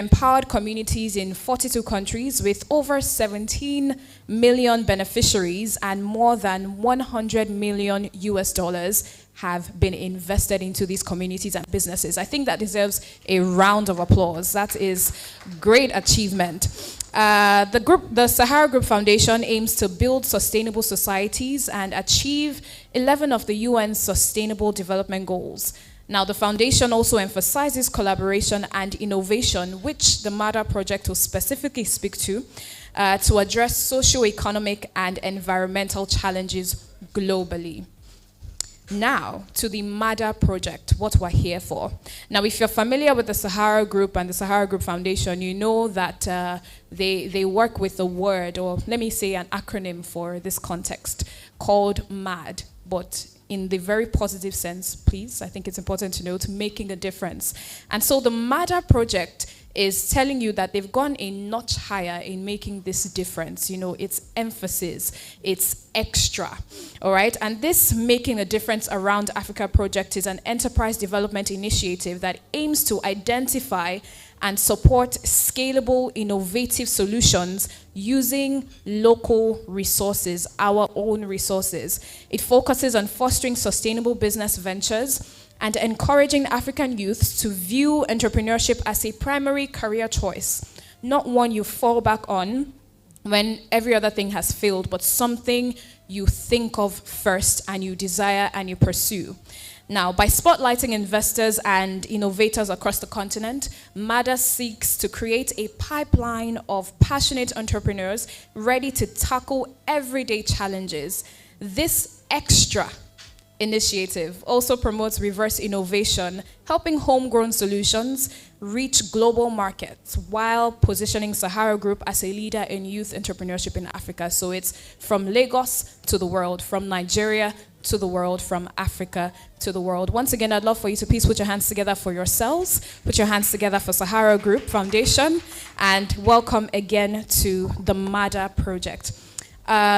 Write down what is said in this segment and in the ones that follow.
empowered communities in 42 countries with over 17 million beneficiaries and more than 100 million US dollars have been invested into these communities and businesses. I think that deserves a round of applause. That is great achievement. The Sahara Group Foundation aims to build sustainable societies and achieve 11 of the UN's Sustainable Development Goals. Now, the foundation also emphasizes collaboration and innovation, which the MADAA project will specifically speak to address socio-economic and environmental challenges globally. Now, to the MADAA project, what we're here for. Now, if you're familiar with the Sahara Group and the Sahara Group Foundation, you know that they work with a word, or let me say an acronym for this context, called MAD, but in the very positive sense, please, I think it's important to note, making a difference. And so the MADAA project is telling you that they've gone a notch higher in making this difference. You know, it's emphasis, it's extra, all right? And this Making a Difference Around Africa project is an enterprise development initiative that aims to identify and support scalable, innovative solutions using local resources, our own resources. It focuses on fostering sustainable business ventures and encouraging African youths to view entrepreneurship as a primary career choice, not one you fall back on when every other thing has failed, but something you think of first and you desire and you pursue. Now, by spotlighting investors and innovators across the continent, MADAA seeks to create a pipeline of passionate entrepreneurs ready to tackle everyday challenges. This extra initiative also promotes reverse innovation, helping homegrown solutions reach global markets while positioning Sahara Group as a leader in youth entrepreneurship in Africa. So it's from Lagos to the world, from Nigeria to the world, from Africa to the world. Once again, I'd love for you to please put your hands together for yourselves, put your hands together for Sahara Group Foundation, and welcome again to the MADAA project.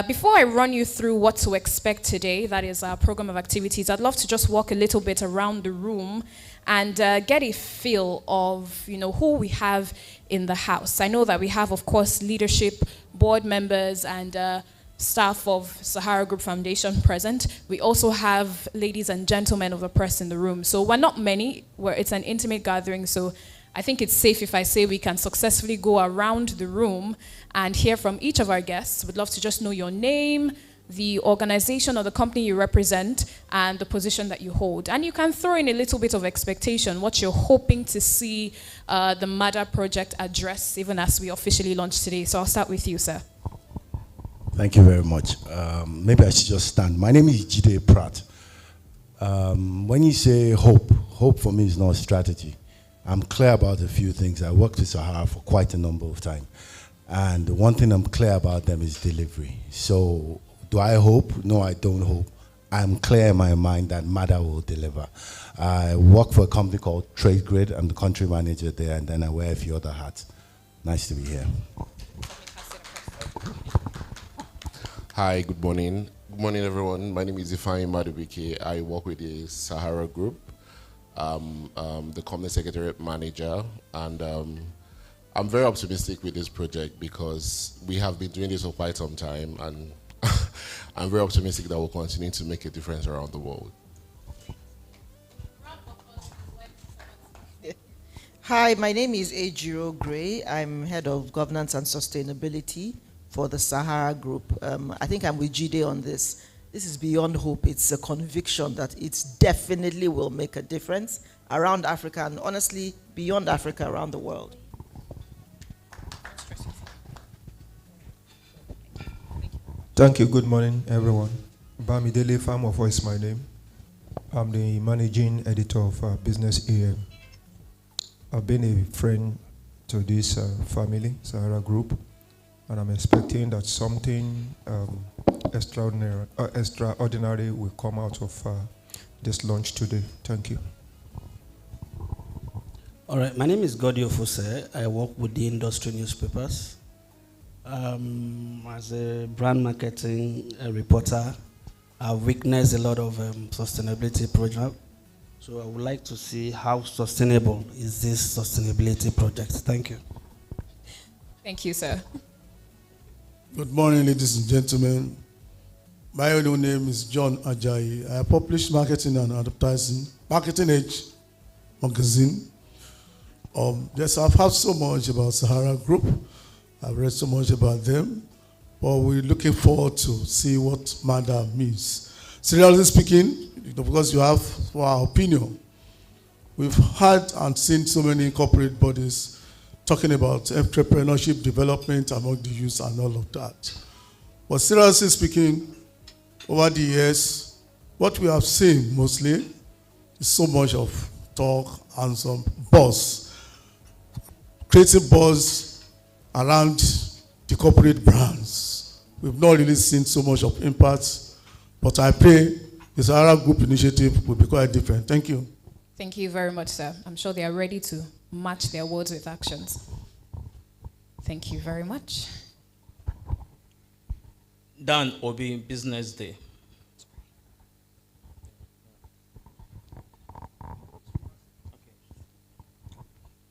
Before I run you through what to expect today, that is our program of activities, I'd love to just walk a little bit around the room and get a feel of, you know, who we have in the house. I know that we have, of course, leadership, board members, and staff of Sahara Group Foundation present. We also have ladies and gentlemen of the press in the room. So we're not many, it's an intimate gathering, so I think it's safe if I say we can successfully go around the room and hear from each of our guests. We'd love to just know your name, the organization or the company you represent, and the position that you hold. And you can throw in a little bit of expectation, what you're hoping to see the MADAA project address, even as we officially launch today. So I'll start with you, sir. Thank you very much. Maybe I should just stand. My name is Jide Pratt. When you say hope for me is not a strategy. I'm clear about a few things. I worked with Sahara for quite a number of time. And the one thing I'm clear about them is delivery. So do I hope? No, I don't hope. I'm clear in my mind that MADAA will deliver. I work for a company called Trade Grid. I'm the country manager there, and then I wear a few other hats. Nice to be here. Hi, good morning. Good morning, everyone. My name is Ifeanyi Madubike. I work with the Sahara Group. The company secretariat manager, and I'm very optimistic with this project because we have been doing this for quite some time, and I'm very optimistic that we'll continue to make a difference around the world. Hi, my name is Ejiro Gray. I'm head of governance and sustainability for the Sahara Group. I think I'm with Jide on this. This is beyond hope. It's a conviction that it definitely will make a difference around Africa and honestly, beyond Africa, around the world. Thank you. Good morning, everyone. Bamidele Famofo is my name. I'm the managing editor of Business AM. I've been a friend to this family, Sahara Group, and I'm expecting that something extraordinary will come out of this launch today. Thank you. All right, my name is Godi Ofuse. I work with the industry newspapers. As a brand marketing reporter, I've witnessed a lot of sustainability So I would like to see how sustainable is this sustainability project. Thank you. Thank you, sir. Good morning, ladies and gentlemen. My own name is John Ajayi. I publish marketing and advertising, Marketing Age magazine. Yes, I've heard so much about Sahara Group. I've read so much about them, but we're looking forward to see what MADAA means. Seriously speaking, because you have our opinion, we've heard and seen so many corporate bodies talking about entrepreneurship development among the youth and all of that. But seriously speaking, over the years, what we have seen mostly is so much of talk and some buzz, creating buzz around the corporate brands. We've not really seen so much of impact, but I pray the Sahara Group initiative will be quite different. Thank you. Thank you very much, sir. I'm sure they are ready to match their words with actions. Thank you very much. Dan Obi, Business Day.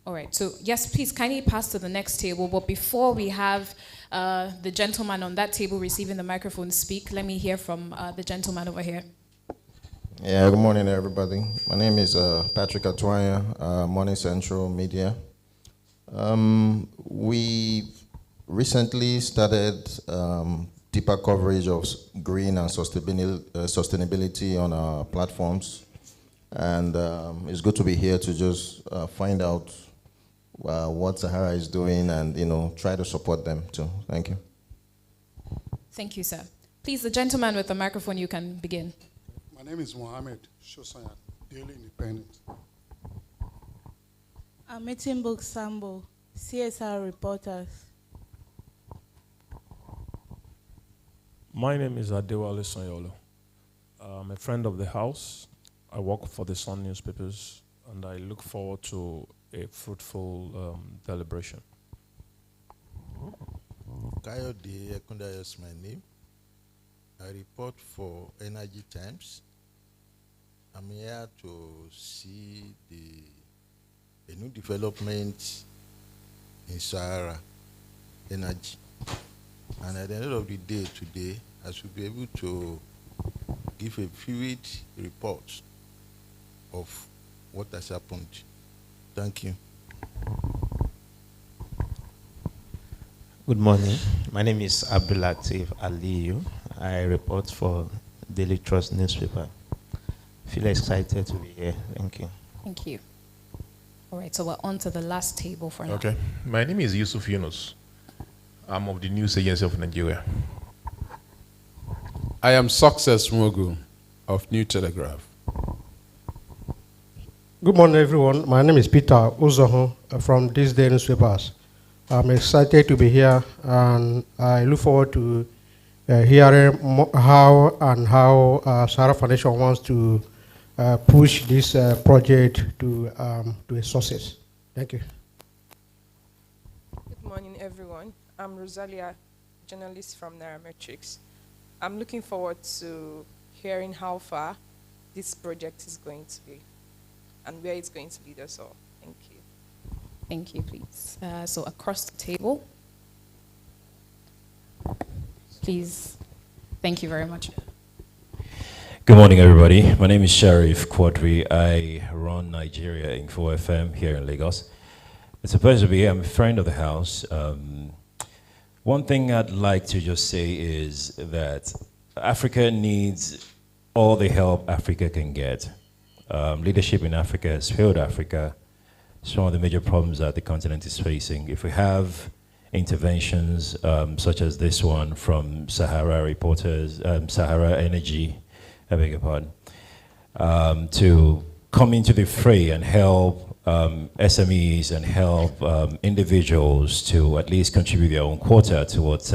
All right, so yes, please kindly pass to the next table. But before we have the gentleman on that table receiving the microphone speak, let me hear from the gentleman over here. Yeah, good morning, everybody. My name is Patrick Atwaya, Morning Central Media. We recently started deeper coverage of green and sustainability on our platforms. And it's good to be here to just find out what Sahara is doing and, try to support them too. Thank you. Thank you, sir. Please, the gentleman with the microphone, you can begin. My name is Mohammed Shosayat, Daily Independent. I'm meeting Book Sambo, CSR Reporters. My name is Adewale Sanyolo. I'm a friend of the house. I work for the Sun newspapers, and I look forward to a fruitful deliberation. Kayode Ekunda is my name. I report for Energy Times. I'm here to see a new development in Sahara Energy. And at the end of the day today, I should be able to give a vivid report of what has happened. Thank you. Good morning. My name is Abdulatif Aliyu. I report for Daily Trust newspaper. Feel excited to be here. Thank you. Thank you. All right, so we're on to the last table for now. Okay. My name is Yusuf Yunus. I'm of the News Agency of Nigeria. I am Success Mogu of New Telegraph. Good morning, everyone. My name is Peter Uzoho from This Day Newspapers. I'm excited to be here, and I look forward to hearing how Sahara Foundation wants to push this project to a success. Thank you. Good morning, everyone. I'm Rosalia, journalist from Nairametrics. I'm looking forward to hearing how far this project is going to be and where it's going to lead us all. Thank you. Thank you, please. So across the table. Please. Thank you very much. Good morning, everybody. My name is Sharif Quadri. I run Nigeria Info FM here in Lagos. It's a pleasure to be here. I'm a friend of the house. One thing I'd like to just say is that Africa needs all the help Africa can get. Leadership in Africa has failed Africa. It's one of the major problems that the continent is facing. If we have interventions such as this one from Sahara Reporters, Sahara Energy, I beg your pardon, to come into the fray and help SMEs and help individuals to at least contribute their own quota towards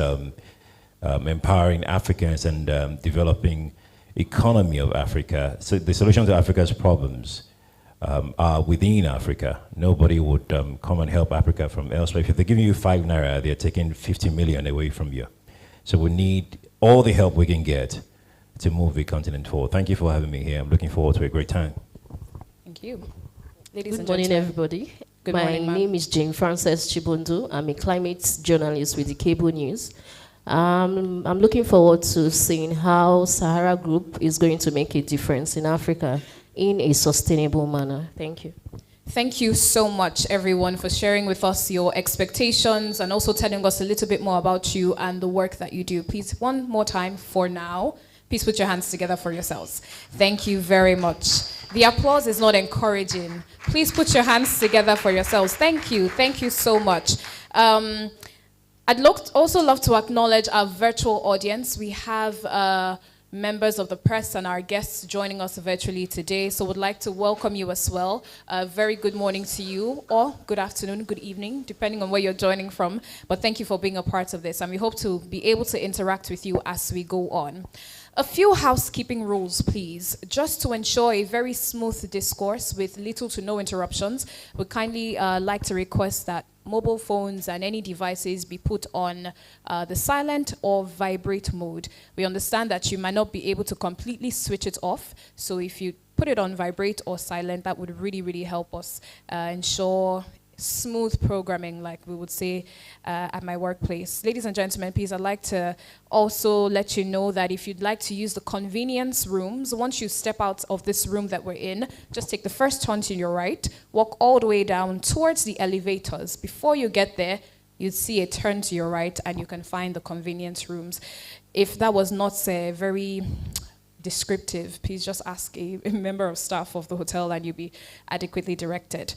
empowering Africans and developing economy of Africa. So the solution to Africa's problems are within Africa. Nobody would come and help Africa from elsewhere. If they're giving you 5 naira, they're taking 50 million away from you. So we need all the help we can get to move the continent forward. Thank you for having me here. I'm looking forward to a great time. Thank you. Ladies and Good morning, gentlemen. everybody. Good My morning, ma'am. name is Jane Frances Chibundu. I'm a climate journalist with the Cable News. I'm looking forward to seeing how Sahara Group is going to make a difference in Africa in a sustainable manner. Thank you. Thank you so much, everyone, for sharing with us your expectations and also telling us a little bit more about you and the work that you do. Please, one more time for now, please put your hands together for yourselves. Thank you very much. The applause is not encouraging. Please put your hands together for yourselves. Thank you. Thank you so much. I'd also love to acknowledge our virtual audience. We have members of the press and our guests joining us virtually today, so would like to welcome you as well. Very good morning to you, or good afternoon, good evening, depending on where you're joining from. But thank you for being a part of this, and we hope to be able to interact with you as we go on. A few housekeeping rules, please. Just to ensure a very smooth discourse with little to no interruptions, we'd kindly like to request that mobile phones and any devices be put on the silent or vibrate mode. We understand that you might not be able to completely switch it off, so if you put it on vibrate or silent, that would really, really help us ensure smooth programming, like we would say at my workplace. Ladies and gentlemen, please, I'd like to also let you know that if you'd like to use the convenience rooms, once you step out of this room that we're in, just take the first turn to your right, walk all the way down towards the elevators. Before you get there, you'd see a turn to your right and you can find the convenience rooms. If that was not very descriptive, please just ask a member of staff of the hotel and you'll be adequately directed.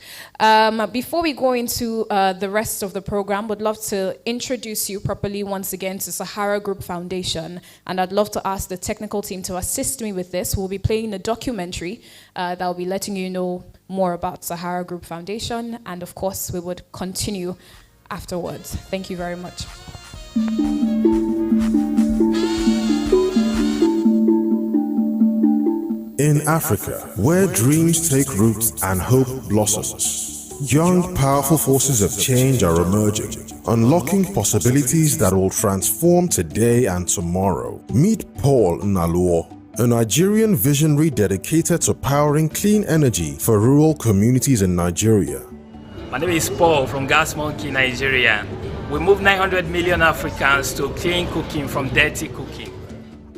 Before we go into the rest of the program, would love to introduce you properly once again to Sahara Group Foundation, and I'd love to ask the technical team to assist me with this. We'll be playing a documentary that will be letting you know more about Sahara Group Foundation, and of course we would continue afterwards. Thank you very much. In Africa, where dreams take root and hope blossoms, young, powerful forces of change are emerging, unlocking possibilities that will transform today and tomorrow. Meet Paul Naluo, a Nigerian visionary dedicated to powering clean energy for rural communities in Nigeria. My name is Paul from Gas Monkey, Nigeria. We move 900 million Africans to clean cooking from dirty cooking.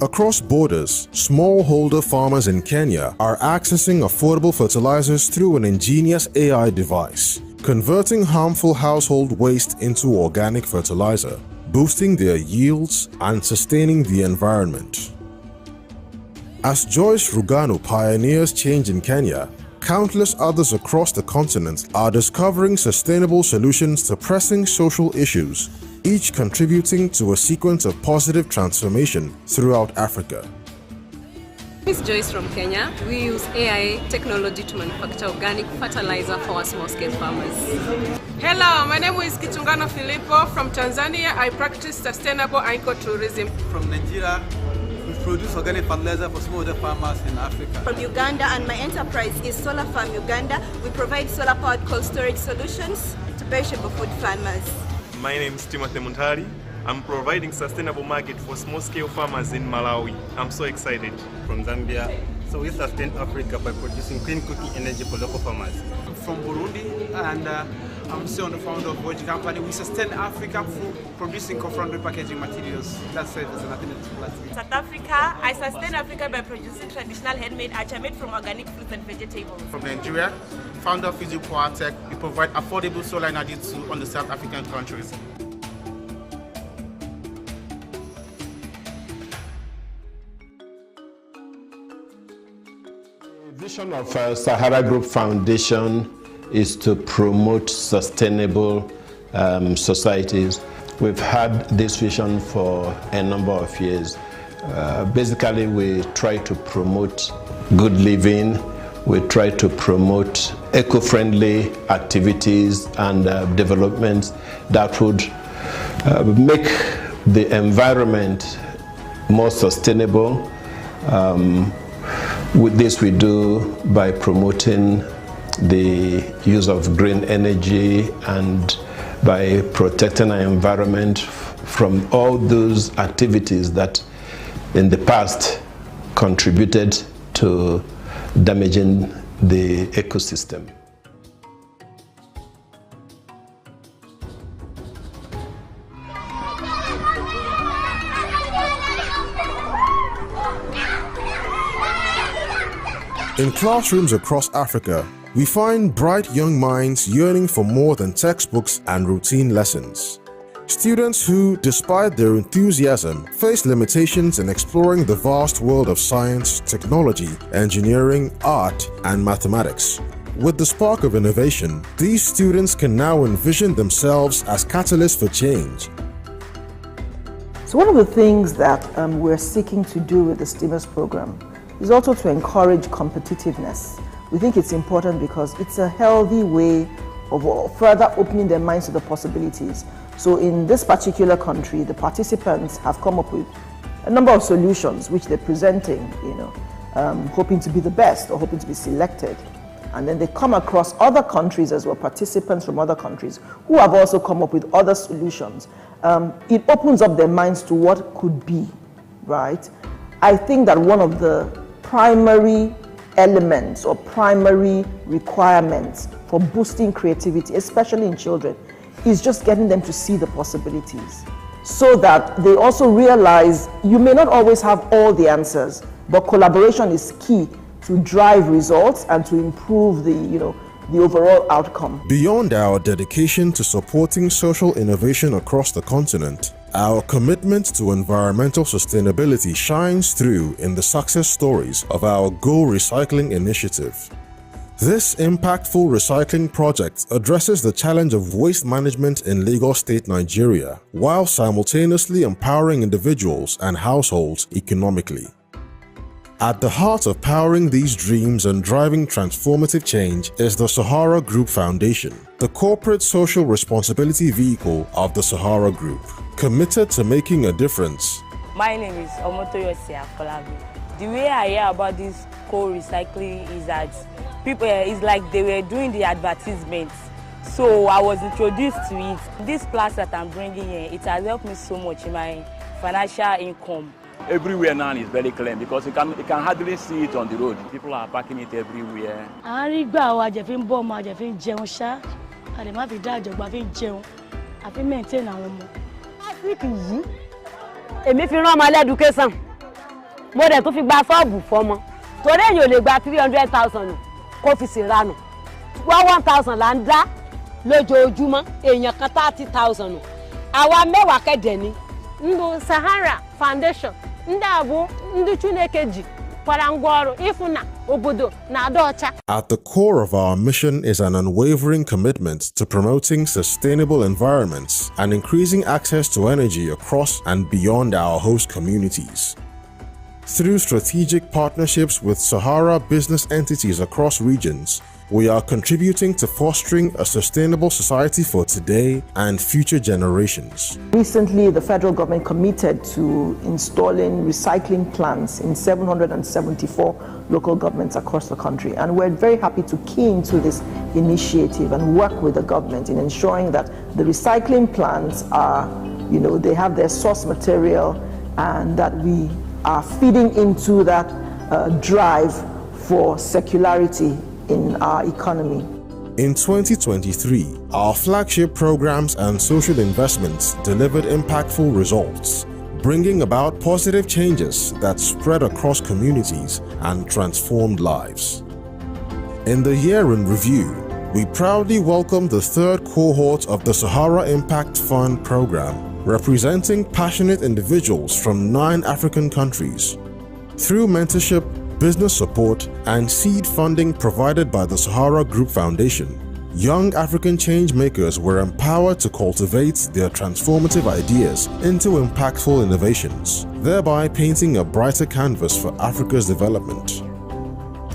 Across borders, smallholder farmers in Kenya are accessing affordable fertilizers through an ingenious AI device, converting harmful household waste into organic fertilizer, boosting their yields and sustaining the environment. As Joyce Rugano pioneers change in Kenya, countless others across the continent are discovering sustainable solutions to pressing social issues, each contributing to a sequence of positive transformation throughout Africa. This is Joyce from Kenya. We use AI technology to manufacture organic fertilizer for our small-scale farmers. Hello, my name is Kichungano Filippo from Tanzania. I practice sustainable ecotourism. From Nigeria, we produce organic fertilizer for smallholder farmers in Africa. From Uganda, and my enterprise is Solar Farm Uganda. We provide solar-powered cold storage solutions to perishable food farmers. My name is Timothy Muntari. I'm providing sustainable market for small-scale farmers in Malawi. I'm so excited. From Zambia, so we sustain Africa by producing clean cooking energy for local farmers. I'm from Burundi, and I'm still the founder of Voyage Company. We sustain Africa through producing co-friendly packaging materials. That's it. There's nothing else. South Africa, I sustain Africa by producing traditional handmade acha made from organic fruits and vegetables. From Nigeria, founder of Fiji Power Tech, we provide affordable solar energy to on the South African countries. The vision of Sahara Group Foundation is to promote sustainable societies. We've had this vision for a number of years. Basically, we try to promote good living. We try to promote eco-friendly activities and developments that would make the environment more sustainable. With this, we do by promoting the use of green energy and by protecting our environment from all those activities that in the past contributed to damaging the ecosystem. In classrooms across Africa, we find bright young minds yearning for more than textbooks and routine lessons. Students who, despite their enthusiasm, face limitations in exploring the vast world of science, technology, engineering, art, and mathematics. With the spark of innovation, these students can now envision themselves as catalysts for change. So one of the things that we're seeking to do with the STEAMers program is also to encourage competitiveness. We think it's important because it's a healthy way of further opening their minds to the possibilities. So in this particular country, the participants have come up with a number of solutions which they're presenting, hoping to be the best or hoping to be selected. And then they come across other countries as well, participants from other countries who have also come up with other solutions. It opens up their minds to what could be, right? I think that one of the primary elements or primary requirements for boosting creativity, especially in children, is just getting them to see the possibilities so that they also realize you may not always have all the answers, but collaboration is key to drive results and to improve the overall outcome. Beyond our dedication to supporting social innovation across the continent, our commitment to environmental sustainability shines through in the success stories of our Go Recycling initiative. This impactful recycling project addresses the challenge of waste management in Lagos State, Nigeria, while simultaneously empowering individuals and households economically. At the heart of powering these dreams and driving transformative change is the Sahara Group Foundation, the corporate social responsibility vehicle of the Sahara Group, committed to making a difference. My name is Omotoyosi Afolabi. The way I hear about this co-recycling is that people, it's like they were doing the advertisements. So I was introduced to it. This class that I'm bringing here, it has helped me so much in my financial income. Everywhere now is very clean because you can hardly see it on the road. People are parking it everywhere. Èmi fi rán ọmọ lẹ́dùkẹ́sàn mo dẹ̀ tún fi gba ṣọ́ọ̀bù fọ́mọ torí èyàn ò lè gba 300,000 kó fi ṣèrànù 1,000 là ń dá lójoojúmọ́ èèyàn kan 30,000 àwa mẹ́wàá kẹ́dẹ̀ ni. Ndu Sahara Foundation ndị abụ ndị Chineke ji kwara ngwa ọrụ ịfụ na obodo na-adị ọcha. At the core of our mission is an unwavering commitment to promoting sustainable environments and increasing access to energy across and beyond our host communities. Through strategic partnerships with Sahara business entities across regions, we are contributing to fostering a sustainable society for today and future generations. Recently, the federal government committed to installing recycling plants in 774 local governments across the country. And we're very happy to key into this initiative and work with the government in ensuring that the recycling plants are, they have their source material and that we are feeding into that drive for circularity in our economy. In 2023, our flagship programs and social investments delivered impactful results, bringing about positive changes that spread across communities and transformed lives. In the year in review, we proudly welcome the third cohort of the Sahara Impact Fund program, representing passionate individuals from 9 African countries. Through mentorship, business support, and seed funding provided by the Sahara Group Foundation, young African change makers were empowered to cultivate their transformative ideas into impactful innovations, thereby painting a brighter canvas for Africa's development.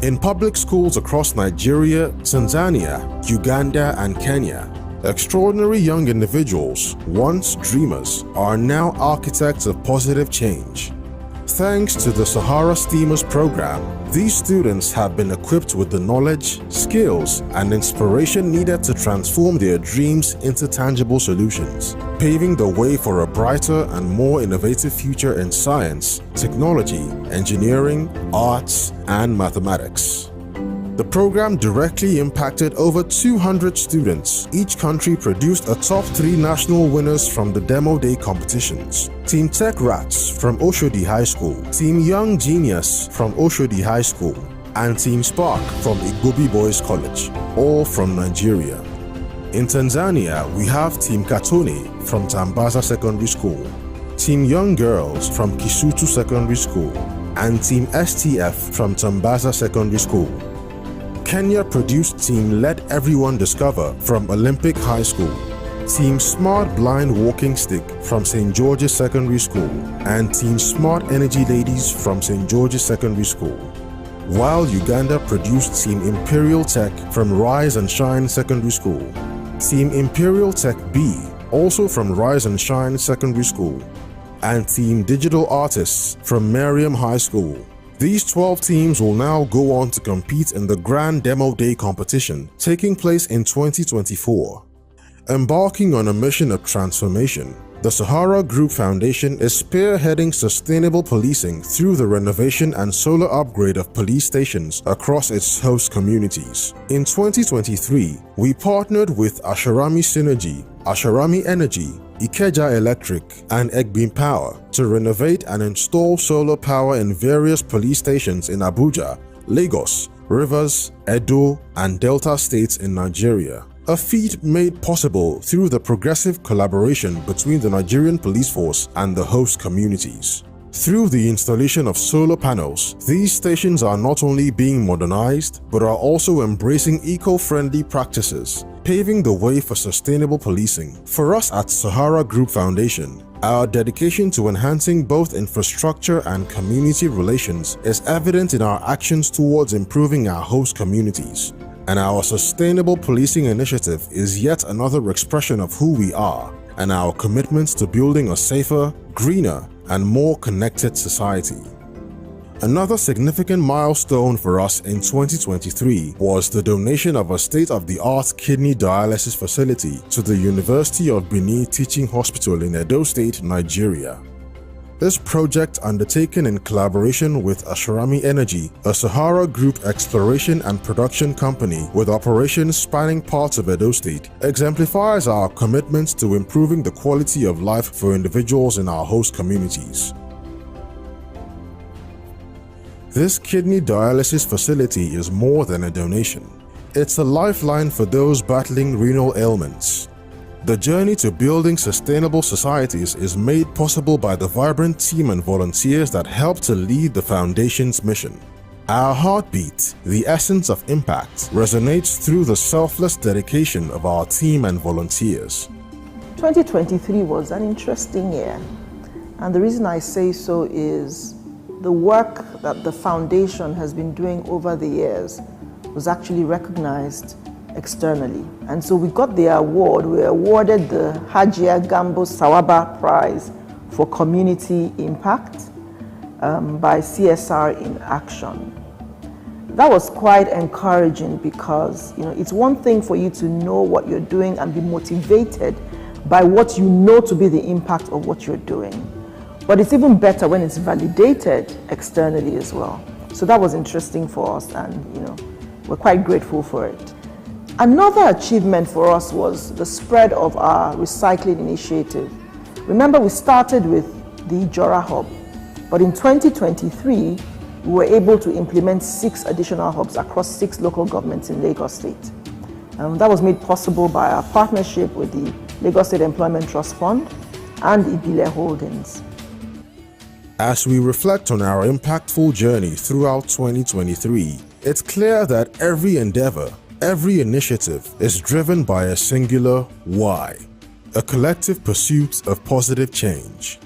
In public schools across Nigeria, Tanzania, Uganda, and Kenya, extraordinary young individuals, once dreamers, are now architects of positive change. Thanks to the Sahara STEAMers program, these students have been equipped with the knowledge, skills, and inspiration needed to transform their dreams into tangible solutions, paving the way for a brighter and more innovative future in science, technology, engineering, arts, and mathematics. The program directly impacted over 200 students. Each country produced a top 3 national winners from the Demo Day competitions. Team Tech Rats from Oshodi High School, Team Young Genius from Oshodi High School, and Team Spark from Igbobi Boys College, all from Nigeria. In Tanzania, we have Team Katone from Tambaza Secondary School, Team Young Girls from Kisutu Secondary School, and Team STF from Tambaza Secondary School. Kenya produced Team Let Everyone Discover from Olympic High School, Team Smart Blind Walking Stick from St. George's Secondary School, and Team Smart Energy Ladies from St. George's Secondary School. While Uganda produced Team Imperial Tech from Rise and Shine Secondary School, Team Imperial Tech B, also from Rise and Shine Secondary School, and Team Digital Artists from Merriam High School. These 12 teams will now go on to compete in the Grand Demo Day competition taking place in 2024. Embarking on a mission of transformation, the Sahara Group Foundation is spearheading sustainable policing through the renovation and solar upgrade of police stations across its host communities. In 2023, we partnered with Asharami Synergy, Asharami Energy, Ikeja Electric, and Egbeam Power to renovate and install solar power in various police stations in Abuja, Lagos, Rivers, Edo, and Delta states in Nigeria. A feat made possible through the progressive collaboration between the Nigerian police force and the host communities. Through the installation of solar panels, these stations are not only being modernized, but are also embracing eco-friendly practices, paving the way for sustainable policing. For us at Sahara Group Foundation, our dedication to enhancing both infrastructure and community relations is evident in our actions towards improving our host communities. And our Sustainable Policing Initiative is yet another expression of who we are and our commitment to building a safer, greener, and more connected society. Another significant milestone for us in 2023 was the donation of a state-of-the-art kidney dialysis facility to the University of Benin Teaching Hospital in Edo State, Nigeria. This project, undertaken in collaboration with Asharami Energy, a Sahara Group exploration and production company with operations spanning parts of Edo State, exemplifies our commitment to improving the quality of life for individuals in our host communities. This kidney dialysis facility is more than a donation. It's a lifeline for those battling renal ailments. The journey to building sustainable societies is made possible by the vibrant team and volunteers that help to lead the Foundation's mission. Our heartbeat, the essence of impact, resonates through the selfless dedication of our team and volunteers. 2023 was an interesting year, and the reason I say so is the work that the Foundation has been doing over the years was actually recognized externally. And so we got the award. We were awarded the Hajia Gambo Sawaba Prize for Community Impact by CSR in Action. That was quite encouraging because it's one thing for you to know what you're doing and be motivated by what you know to be the impact of what you're doing. But it's even better when it's validated externally as well. So that was interesting for us, and we're quite grateful for it. Another achievement for us was the spread of our recycling initiative. Remember, we started with the Ijora Hub, but in 2023, we were able to implement 6 additional hubs across 6 local governments in Lagos State. That was made possible by our partnership with the Lagos State Employment Trust Fund and Ibile Holdings. As we reflect on our impactful journey throughout 2023, it's clear that every endeavor, every initiative is driven by a singular why, a collective pursuit of positive change.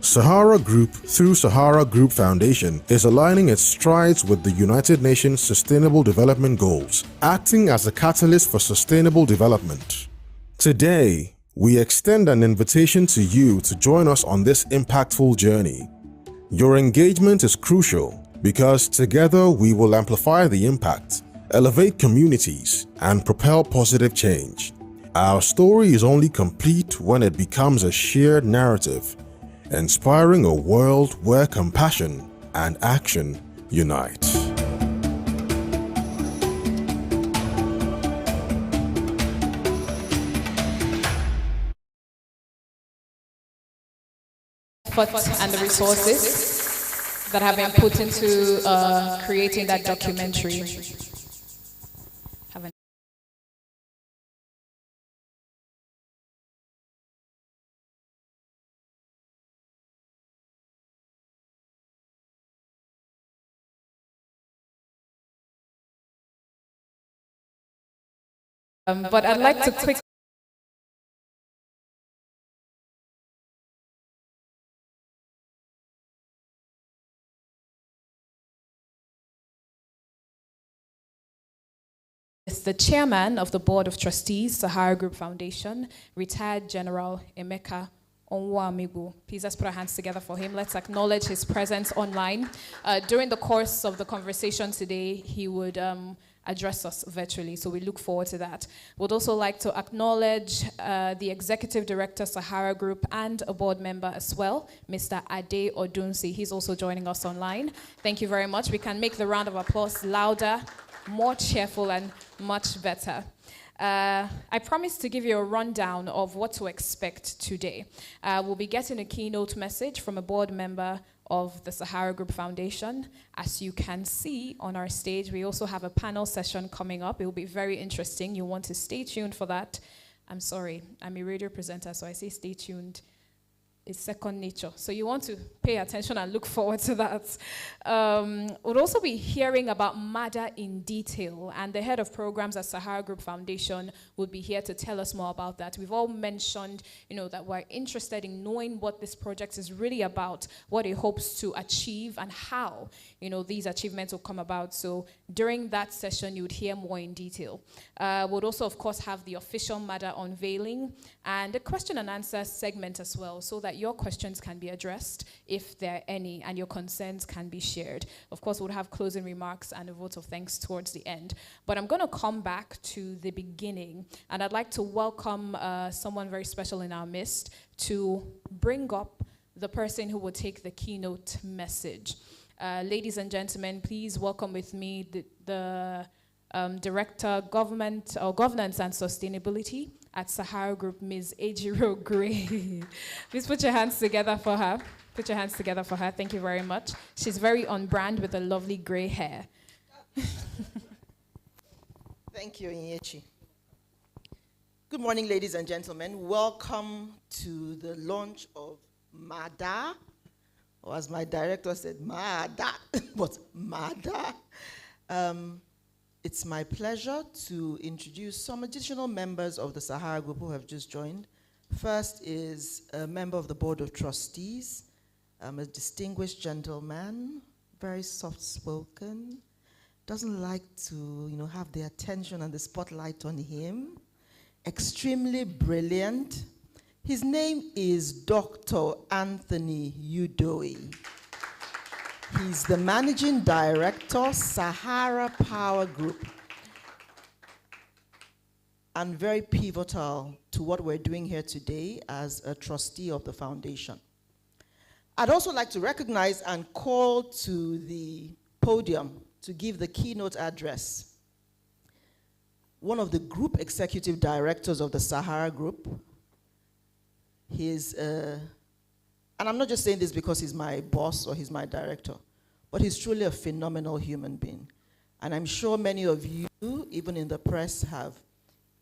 Sahara Group, through Sahara Group Foundation, is aligning its strides with the United Nations Sustainable Development Goals, acting as a catalyst for sustainable development. Today, we extend an invitation to you to join us on this impactful journey. Your engagement is crucial because together we will amplify the impact, elevate communities, and propel positive change. Our story is only complete when it becomes a shared narrative, inspiring a world where compassion and action unite. effort and the resources that have been put into creating that documentary. But I'd like to quickly is the chairman of the Board of Trustees, Sahara Group Foundation, retired General Emeka Onwuamigu. Please let's put our hands together for him. Let's acknowledge his presence online. During the course of the conversation today, he would address us virtually, so we look forward to that. We'd also like to acknowledge the Executive Director, Sahara Group, and a board member as well, Mr. Ade Odunsi. He's also joining us online. Thank you very much. We can make the round of applause louder, more cheerful, and much better. I promised to give you a rundown of what to expect today. We'll be getting a keynote message from a board member of the Sahara Group Foundation. As you can see on our stage, we also have a panel session coming up. It will be very interesting. You'll want to stay tuned for that. I'm sorry, I'm a radio presenter, so I say stay tuned. It's second nature. So you want to pay attention and look forward to that. We'll also be hearing about MADAA in detail, and the head of programs at Sahara Group Foundation will be here to tell us more about that. We've all mentioned, that we're interested in knowing what this project is really about, what it hopes to achieve, and how, these achievements will come about. So during that session, you would hear more in detail. We'll also, of course, have the official MADAA unveiling and a question and answer segment as well, so that your questions can be addressed, if there are any, and your concerns can be shared. Of course, we'll have closing remarks and a vote of thanks towards the end. But I'm going to come back to the beginning, and I'd like to welcome someone very special in our midst to bring up the person who will take the keynote message. Ladies and gentlemen, please welcome with me the Director, Governance and Sustainability at Sahara Group, Ms. Ejiro Gray. Please put your hands together for her. Put your hands together for her. Thank you very much. She's very on brand with a lovely gray hair. Thank you, Inyechi. Good morning, ladies and gentlemen. Welcome to the launch of MADAA, or as my director said, MADAA, but MADAA. It's my pleasure to introduce some additional members of the Sahara Group who have just joined. First is a member of the Board of Trustees, a distinguished gentleman, very soft-spoken, doesn't like to have the attention and the spotlight on him, extremely brilliant. His name is Dr. Anthony Udoyi. He's the Managing Director, Sahara Power Group, and very pivotal to what we're doing here today as a trustee of the foundation. I'd also like to recognize and call to the podium to give the keynote address one of the group executive directors of the Sahara Group. He's and I'm not just saying this because he's my boss or he's my director, but he's truly a phenomenal human being. And I'm sure many of you, even in the press, have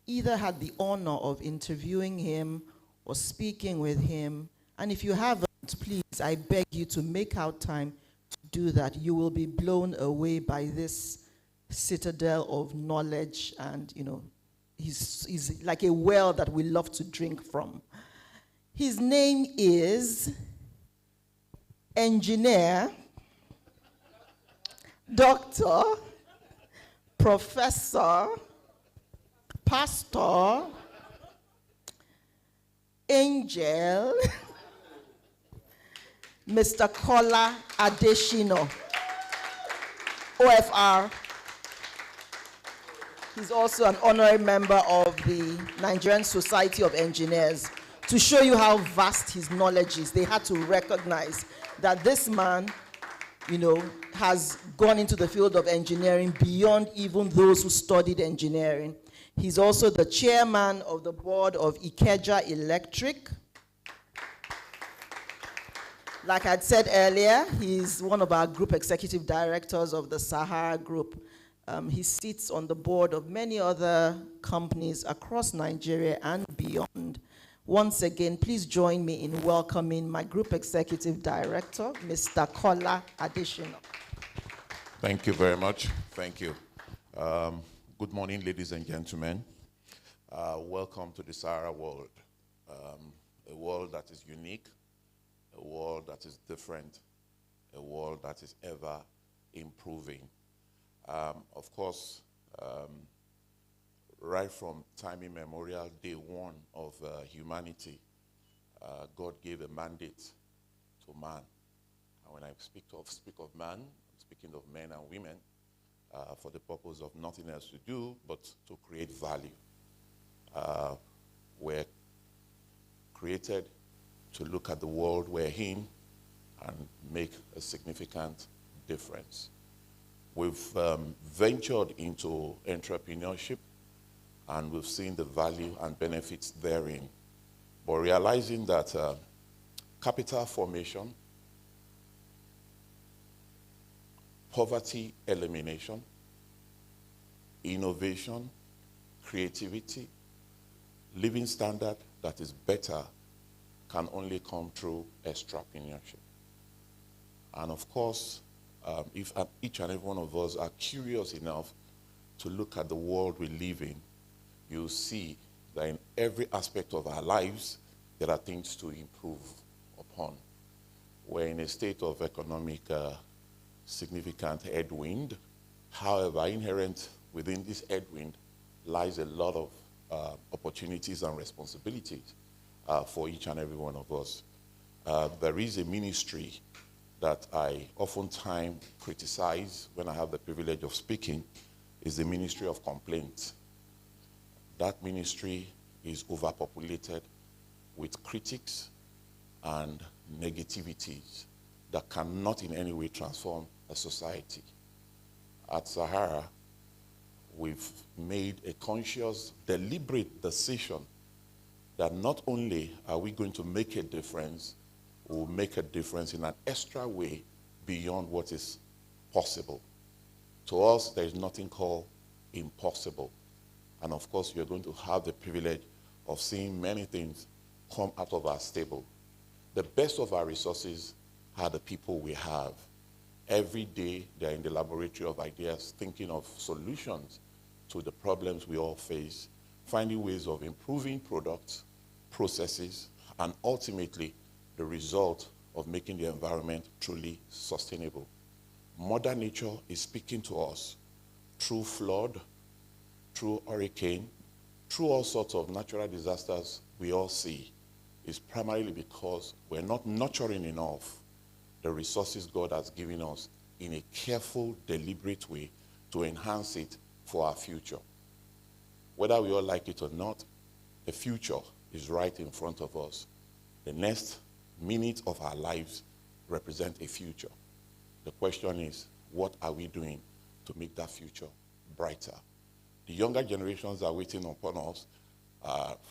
either had the honor of interviewing him or speaking with him. And if you haven't, please, I beg you to make out time to do that. You will be blown away by this citadel of knowledge, and he's like a well that we love to drink from. His name is Engineer, Doctor, Professor, Pastor, Angel, Mr. Kola Adeshino, OFR. He's also an honorary member of the Nigerian Society of Engineers. To show you how vast his knowledge is, they had to recognize that this man, has gone into the field of engineering beyond even those who studied engineering. He's also the chairman of the board of Ikeja Electric. Like I'd said earlier, he's one of our group executive directors of the Sahara Group. He sits on the board of many other companies across Nigeria and beyond. Once again, please join me in welcoming my group executive director, Mr. Kola Additional. Thank you very much. Thank you. Good morning, ladies and gentlemen. Welcome to the Sahara world, a world that is unique, a world that is different, a world that is ever improving. Of course, right from time immemorial, day one of humanity, God gave a mandate to man. And when I speak of man, I'm speaking of men and women for the purpose of nothing else to do but to create value. We're created to look at the world we're in and make a significant difference. We've ventured into entrepreneurship, and we've seen the value and benefits therein. But realizing that capital formation, poverty elimination, innovation, creativity, living standard that is better can only come through entrepreneurship. And of course, if each and every one of us are curious enough to look at the world we live in, you'll see that in every aspect of our lives, there are things to improve upon. We're in a state of economic significant headwind. However, inherent within this headwind lies a lot of opportunities and responsibilities for each and every one of us. There is a ministry that I oftentimes criticize when I have the privilege of speaking, is the ministry of complaint. That ministry is overpopulated with critics and negativities that cannot in any way transform a society. At Sahara, we've made a conscious, deliberate decision that not only are we going to make a difference, we'll make a difference in an extra way beyond what is possible. To us, there is nothing called impossible. And of course, you're going to have the privilege of seeing many things come out of our stable. The best of our resources are the people we have. Every day, they're in the laboratory of ideas, thinking of solutions to the problems we all face, finding ways of improving products, processes, and ultimately, the result of making the environment truly sustainable. Mother Nature is speaking to us through flood, through hurricane, through all sorts of natural disasters we all see. Is primarily because we're not nurturing enough the resources God has given us in a careful, deliberate way to enhance it for our future. Whether we all like it or not, the future is right in front of us. The next minute of our lives represent a future. The question is, what are we doing to make that future brighter? The younger generations are waiting upon us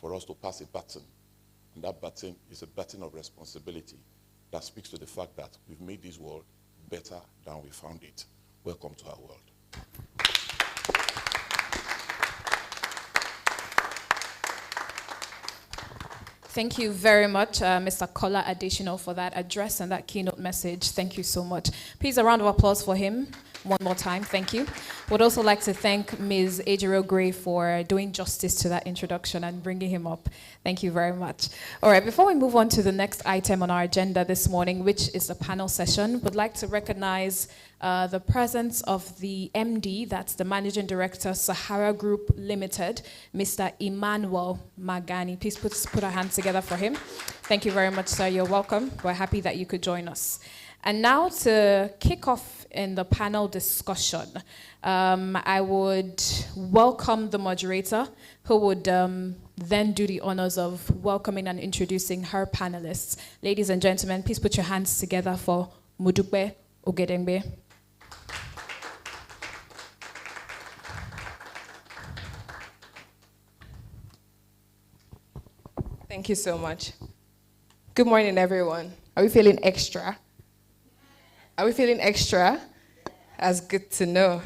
for us to pass a baton. And that baton is a baton of responsibility that speaks to the fact that we've made this world better than we found it. Welcome to our world. Thank you very much, Mr. Kola Additional, for that address and that keynote message. Thank you so much. Please, a round of applause for him. One more time, thank you. Would also like to thank Ms. Ejiro Gray for doing justice to that introduction and bringing him up. Thank you very much. All right, before we move on to the next item on our agenda this morning, which is the panel session, would like to recognize the presence of the MD, that's the Managing Director, Sahara Group Limited, Mr. Emmanuel Magani. Please put our hands together for him. Thank you very much, sir. You're welcome. We're happy that you could join us. And now to kick off in the panel discussion, I would welcome the moderator who would then do the honors of welcoming and introducing her panelists. Ladies and gentlemen, please put your hands together for Mudukbe Ogedengbe. Thank you so much. Good morning, everyone. Are we feeling extra? Are we feeling extra? That's good to know.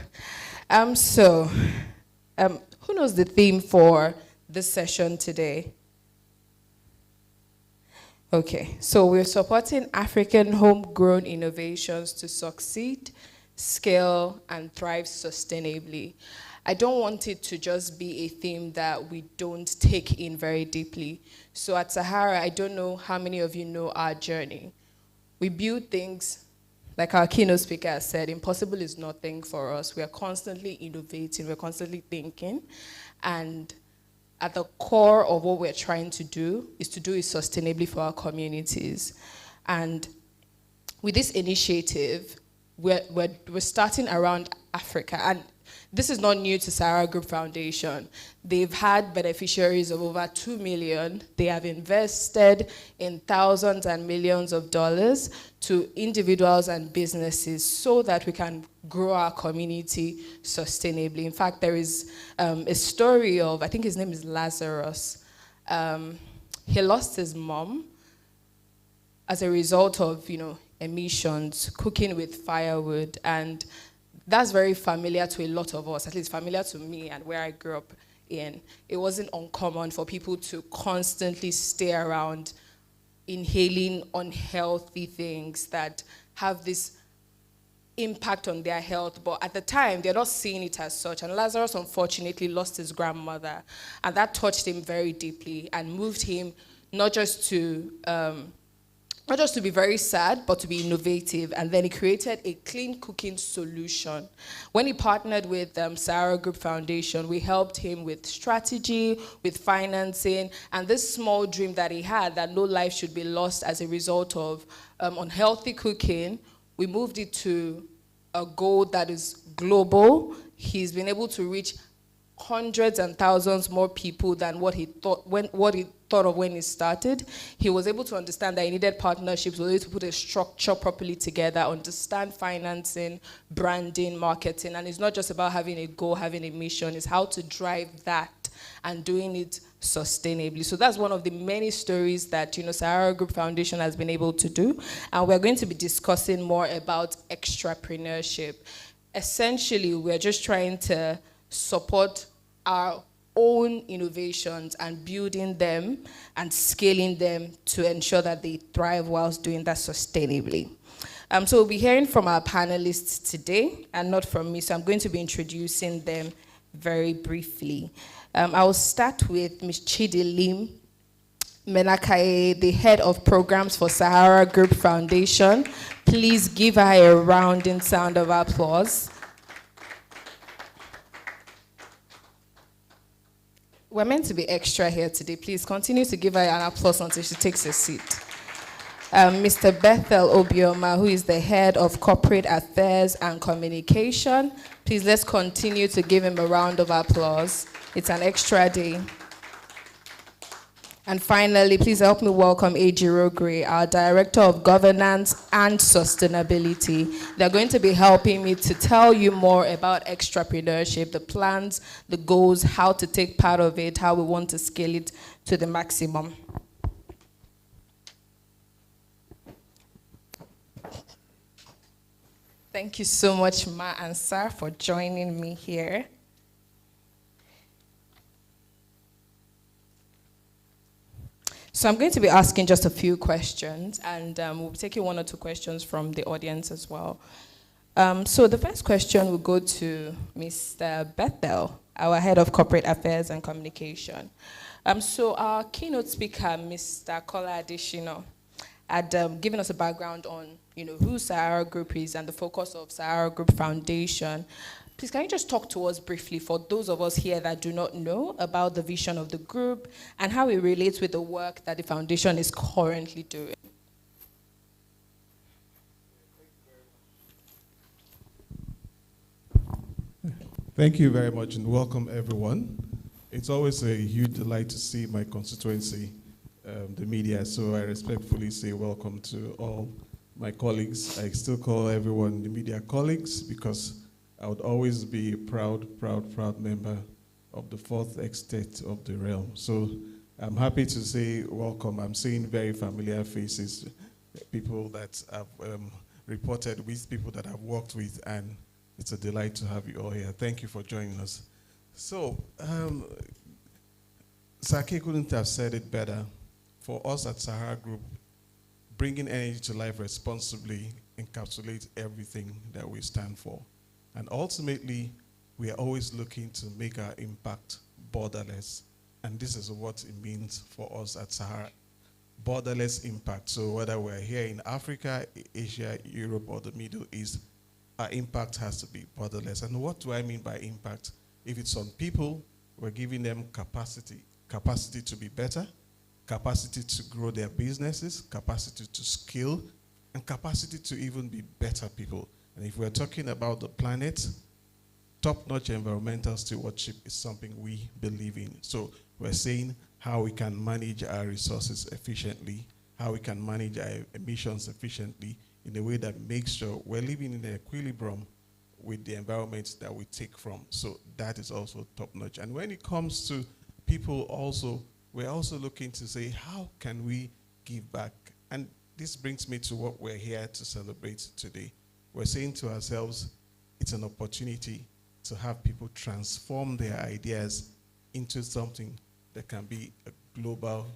Who knows the theme for this session today? Okay, so we're supporting African homegrown innovations to succeed, scale, and thrive sustainably. I don't want it to just be a theme that we don't take in very deeply. So at Sahara, I don't know how many of you know our journey. We build things, like our keynote speaker has said, impossible is nothing for us. We are constantly innovating, we're constantly thinking, and at the core of what we're trying to do is to do it sustainably for our communities. And with this initiative, we're starting around Africa, and this is not new to Sahara Group Foundation. They've had beneficiaries of over 2 million. They have invested in thousands and millions of dollars to individuals and businesses so that we can grow our community sustainably. In fact, there is a story of, I think his name is Lazarus. He lost his mom as a result of, emissions, cooking with firewood, and that's very familiar to a lot of us, at least familiar to me and where I grew up in. It wasn't uncommon for people to constantly stay around inhaling unhealthy things that have this impact on their health, but at the time, they're not seeing it as such. And Lazarus, unfortunately, lost his grandmother, and that touched him very deeply and moved him not just to be very sad, but to be innovative. And then he created a clean cooking solution. When he partnered with Sahara Group Foundation, we helped him with strategy, with financing, and this small dream that he had, that no life should be lost as a result of unhealthy cooking, we moved it to a goal that is global. He's been able to reach hundreds and thousands more people than what he thought of when he started. He was able to understand that he needed partnerships, was able to put a structure properly together, understand financing, branding, marketing, and it's not just about having a goal, having a mission, it's how to drive that and doing it sustainably. So that's one of the many stories that Sahara Group Foundation has been able to do, and we're going to be discussing more about extrapreneurship. Essentially, we're just trying to support our own innovations and building them and scaling them to ensure that they thrive whilst doing that sustainably. So we'll be hearing from our panelists today and not from me, so I'm going to be introducing them very briefly. I will start with Ms. Chidi Lim Menakaye, the head of programs for Sahara Group Foundation. Please give her a rounding sound of applause. We're meant to be extra here today. Please continue to give her an applause until she takes a seat. Mr. Bethel Obioma, who is the head of corporate affairs and communication. Please, let's continue to give him a round of applause. It's an extra day. And finally, please help me welcome Ejiro Gray, our Director of Governance and Sustainability. They're going to be helping me to tell you more about extrapreneurship, the plans, the goals, how to take part of it, how we want to scale it to the maximum. Thank you so much, Ma and Sir, for joining me here. So I'm going to be asking just a few questions, and we'll be taking one or two questions from the audience as well. So the first question will go to Mr. Bethel, our head of corporate affairs and communication. So our keynote speaker, Mr. Kola Adeshino, had given us a background on who Sahara Group is and the focus of Sahara Group Foundation. Please, can you just talk to us briefly, for those of us here that do not know, about the vision of the group and how it relates with the work that the foundation is currently doing? Thank you very much, and welcome everyone. It's always a huge delight to see my constituency, the media, so I respectfully say welcome to all my colleagues. I still call everyone the media colleagues because I would always be a proud member of the fourth estate of the realm. So I'm happy to say welcome. I'm seeing very familiar faces, people that have reported with, people that I've worked with, and it's a delight to have you all here. Thank you for joining us. So, Sake couldn't have said it better. For us at Sahara Group, bringing energy to life responsibly encapsulates everything that we stand for. And ultimately, we are always looking to make our impact borderless. And this is what it means for us at Sahara. Borderless impact. So whether we're here in Africa, Asia, Europe, or the Middle East, our impact has to be borderless. And what do I mean by impact? If it's on people, we're giving them capacity to be better, capacity to grow their businesses, capacity to skill, and capacity to even be better people. And if we're talking about the planet, top-notch environmental stewardship is something we believe in. So we're saying how we can manage our resources efficiently, how we can manage our emissions efficiently in a way that makes sure we're living in an equilibrium with the environment that we take from. So that is also top-notch. And when it comes to people also, we're also looking to say, how can we give back? And this brings me to what we're here to celebrate today. We're saying to ourselves, it's an opportunity to have people transform their ideas into something that can be a global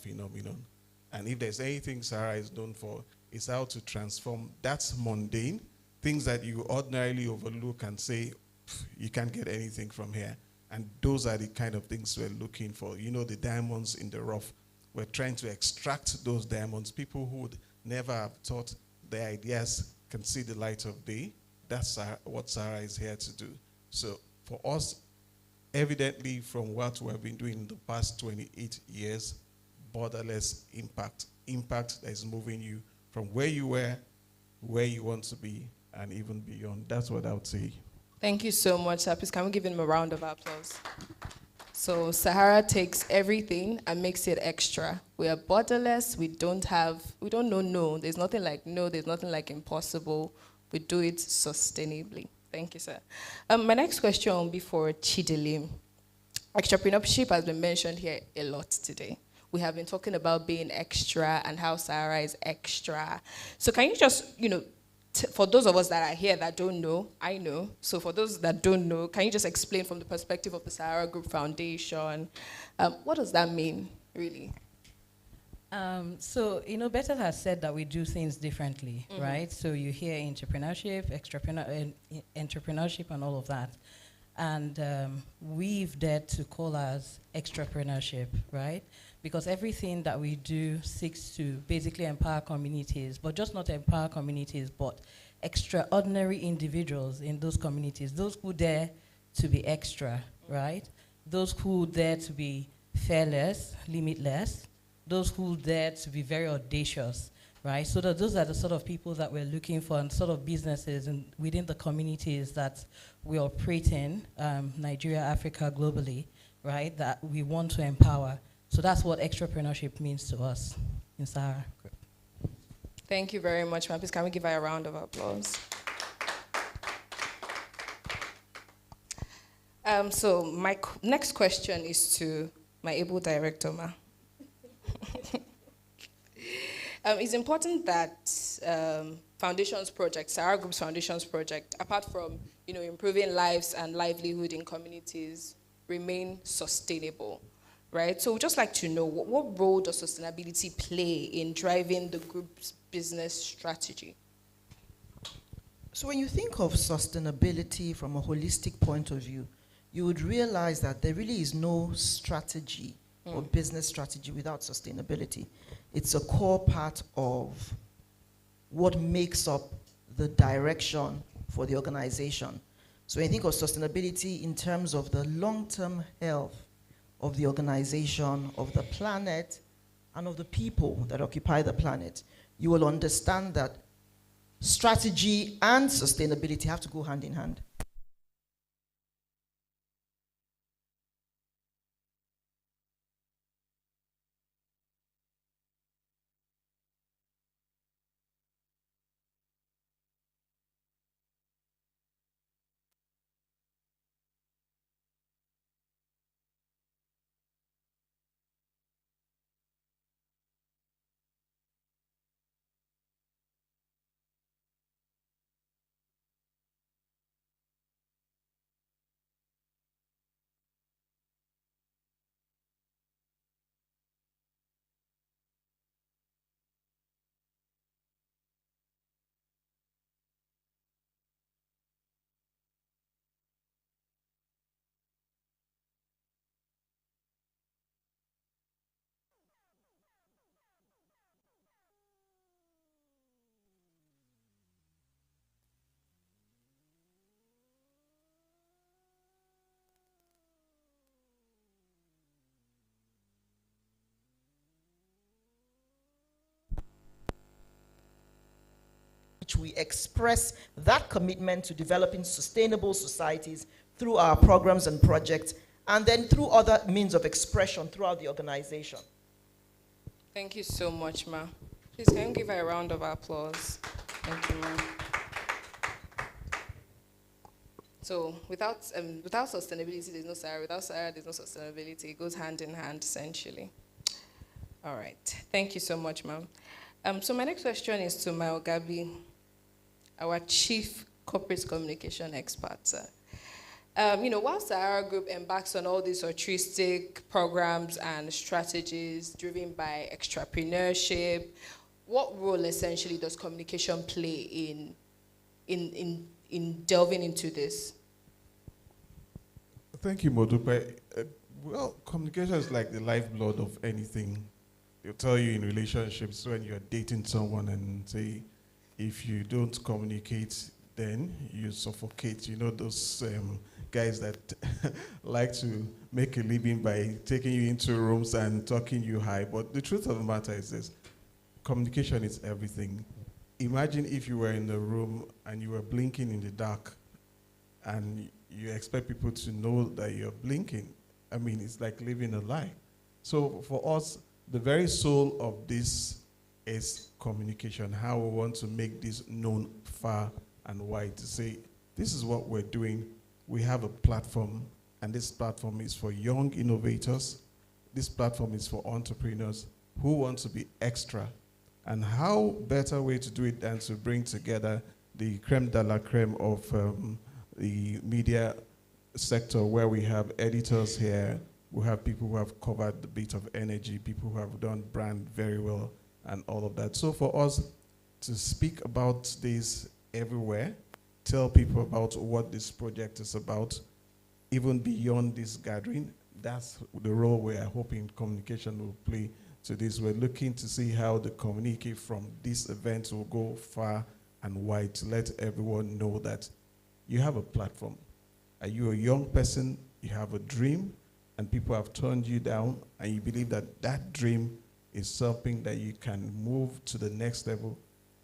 phenomenon. And if there's anything Sahara is known for, it's how to transform that's mundane, things that you ordinarily overlook and say, you can't get anything from here. And those are the kind of things we're looking for. You know, the diamonds in the rough. We're trying to extract those diamonds. People who would never have thought their ideas can see the light of day. That's what Sahara is here to do. So for us, evidently from what we have been doing in the past 28 years, borderless impact. Impact that is moving you from where you were, where you want to be, and even beyond. That's what I would say. Thank you so much, sir. Please, can we give him a round of applause? So Sahara takes everything and makes it extra. We are borderless. We don't know no. There's nothing like no. There's nothing like impossible. We do it sustainably. Thank you, sir. My next question will be for Chidili. Entrepreneurship has been mentioned here a lot today. We have been talking about being extra and how Sahara is extra. So can you just, for those of us that are here that don't know, I know. So for those that don't know, can you just explain from the perspective of the Sahara Group Foundation, what does that mean, really? So, Bethel has said that we do things differently, right? So you hear entrepreneurship, entrepreneurship and all of that. And we've dared to call ours extrapreneurship, right? Because everything that we do seeks to basically empower communities, but just not empower communities, but extraordinary individuals in those communities, those who dare to be extra, right? Those who dare to be fearless, limitless, those who dare to be very audacious, right? So those are the sort of people that we're looking for and sort of businesses and within the communities that we operate in, Nigeria, Africa, globally, right, that we want to empower. So that's what extrapreneurship means to us in Sahara Group. Thank you very much, ma'am. Please, can we give her a round of applause? So my next question is to my able director, ma. It's important that Foundations Project, Sahara Group's Foundations Project, apart from improving lives and livelihood in communities, remain sustainable, right? So we'd just like to know what role does sustainability play in driving the group's business strategy? So when you think of sustainability from a holistic point of view, you would realize that there really is no strategy or business strategy without sustainability. It's a core part of what makes up the direction for the organization. So when you think of sustainability in terms of the long-term health of the organization, of the planet, and of the people that occupy the planet, you will understand that strategy and sustainability have to go hand in hand. which we express that commitment to developing sustainable societies through our programs and projects, and then through other means of expression throughout the organization. Thank you so much, Ma. Please, can you give her a round of applause? Thank you, Ma. So without sustainability, there's no Sahara. Without Sahara, there's no sustainability. It goes hand in hand, essentially. All right. Thank you so much, ma'am. So my next question is to Mayo Gabi, our Chief Corporate Communication Expert. While Sahara Group embarks on all these altruistic programs and strategies driven by entrepreneurship, what role essentially does communication play in delving into this? Thank you, Modupe. Well, communication is like the lifeblood of anything. They'll tell you in relationships when you're dating someone and say, if you don't communicate, then you suffocate. You know those guys that like to make a living by taking you into rooms and talking you high. But the truth of the matter is this: communication is everything. Imagine if you were in a room and you were blinking in the dark and you expect people to know that you're blinking. I mean, it's like living a lie. So for us, the very soul of this is communication, how we want to make this known far and wide, to say, this is what we're doing. We have a platform, and this platform is for young innovators. This platform is for entrepreneurs who want to be extra. And how better way to do it than to bring together the creme de la creme of the media sector, where we have editors here, we have people who have covered the bit of energy, people who have done brand very well, and all of that. So for us to speak about this everywhere, tell people about what this project is about, even beyond this gathering, that's the role we are hoping communication will play to this. We're looking to see how the communique from this event will go far and wide to let everyone know that you have a platform. Are you a young person? You have a dream, and people have turned you down, and you believe that that dream is something that you can move to the next level.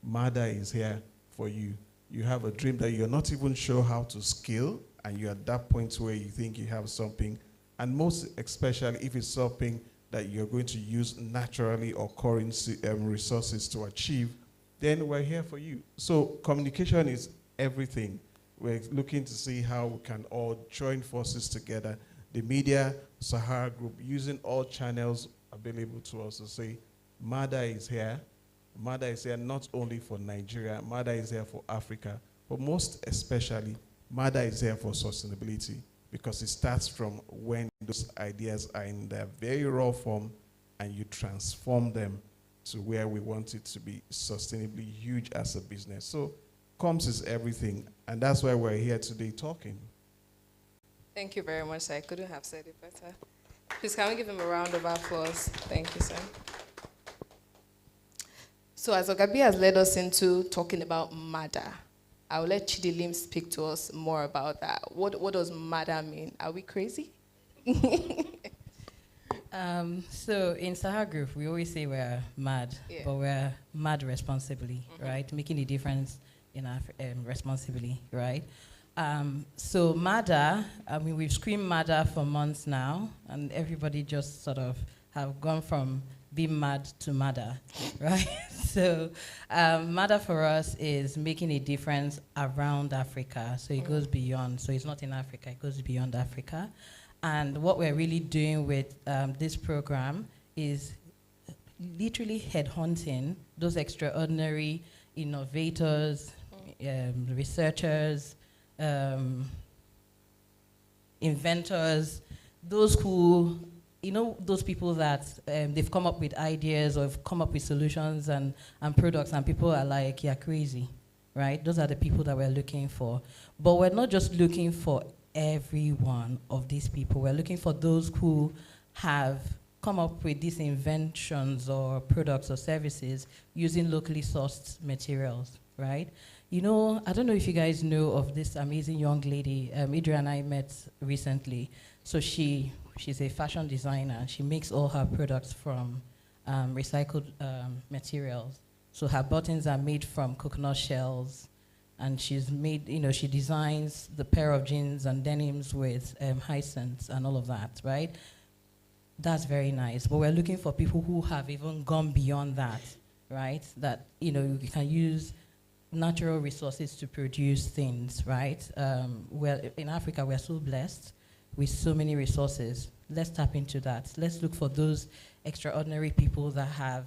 MADAA is here for you. You have a dream that you're not even sure how to scale, and you're at that point where you think you have something, and most especially if it's something that you're going to use naturally or currency resources to achieve, then we're here for you. So communication is everything. We're looking to see how we can all join forces together. The media, Sahara Group, using all channels available to us to say, MADAA is here. MADAA is here not only for Nigeria, MADAA is here for Africa, but most especially, MADAA is here for sustainability, because it starts from when those ideas are in their very raw form and you transform them to where we want it to be sustainably huge as a business. So comms is everything, and that's why we're here today talking. Thank you very much, sir. I couldn't have said it better. Please, can we give him a round of applause? Thank you, sir. So as Ogabi has led us into talking about MADAA, I will let Chidilim speak to us more about that. What does MADAA mean? Are we crazy? So in Sahara Group, we always say we're mad, but we're mad responsibly, right? Making a difference in our responsibly, right? So MADAA, I mean, we've screamed MADAA for months now, and everybody just sort of have gone from being mad to MADAA, right? So MADAA for us is making a difference around Africa. So it goes beyond. So it's not in Africa, it goes beyond Africa. And what we're really doing with this program is literally headhunting those extraordinary innovators, researchers, inventors, those who, those people that they've come up with ideas or have come up with solutions and products, and people are like, you're crazy, right? Those are the people that we're looking for. But we're not just looking for every one of these people. We're looking for those who have come up with these inventions or products or services using locally sourced materials, right? I don't know if you guys know of this amazing young lady, Idra and I met recently. So she's a fashion designer. She makes all her products from recycled materials, So her buttons are made from coconut shells, and she's made, she designs the pair of jeans and denims with hyacinths and all of that, right? That's very nice. But we're looking for people who have even gone beyond that, right? That, you can use natural resources to produce things, right? In Africa, we're so blessed with so many resources. Let's tap into that. Let's look for those extraordinary people that have,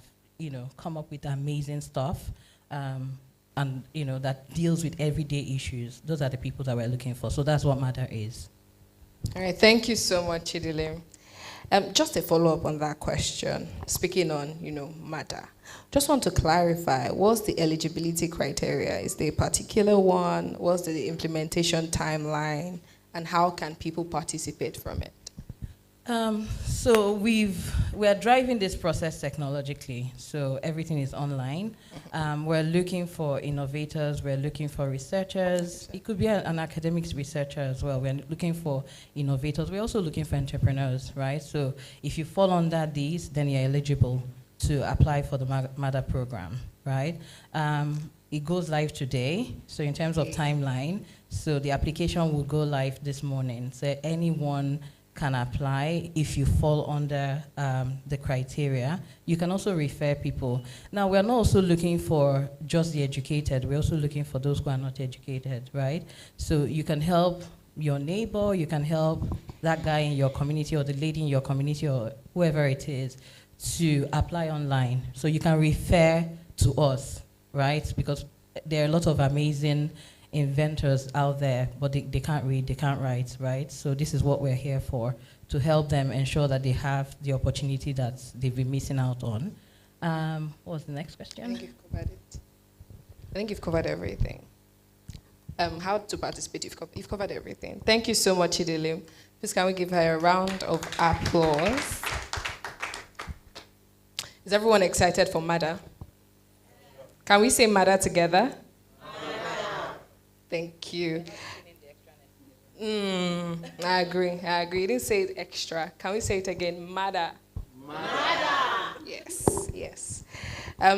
come up with amazing stuff, and, that deals with everyday issues. Those are the people that we're looking for. So that's what MADAA is. All right, thank you so much, Chidile. Just a follow-up on that question, speaking on, MADAA. Just want to clarify, what's the eligibility criteria? Is there a particular one? What's the implementation timeline? And how can people participate from it? So we are driving this process technologically, so everything is online. We're looking for innovators, we're looking for researchers. It could be an academic researcher as well. We're looking for innovators. We're also looking for entrepreneurs, right? So if you fall under these, then you're eligible to apply for the MADAA program, right? It goes live today, so in terms of timeline, so the application will go live this morning. So anyone can apply if you fall under the criteria. You can also refer people. Now, we're not also looking for just the educated. We're also looking for those who are not educated, right? So you can help your neighbor, you can help that guy in your community or the lady in your community or whoever it is to apply online. So you can refer to us, right? Because there are a lot of amazing inventors out there, but they can't read, they can't write, right? So this is what we're here for, to help them ensure that they have the opportunity that they've been missing out on. What was the next question? I think you've covered it. I think you've covered everything. How to participate, you've covered everything. Thank you so much, Chidile. Please can we give her a round of applause? Is everyone excited for MADAA? Can we say MADAA together? Thank you. I agree. You didn't say it extra. Can we say it again? MADAA. MADAA. Yes.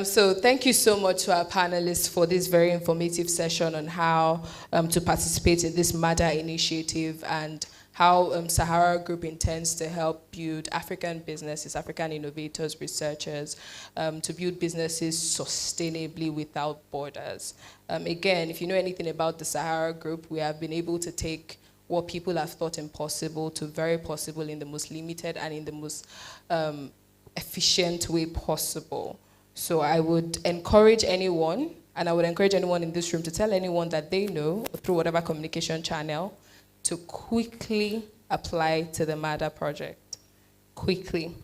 So thank you so much to our panelists for this very informative session on how to participate in this MADAA initiative and how Sahara Group intends to help build African businesses, African innovators, researchers, to build businesses sustainably without borders. Again, if you know anything about the Sahara Group, we have been able to take what people have thought impossible to very possible in the most limited and in the most efficient way possible. So I would encourage anyone, and I would encourage anyone in this room to tell anyone that they know through whatever communication channel to quickly apply to the MADAA project. Quickly.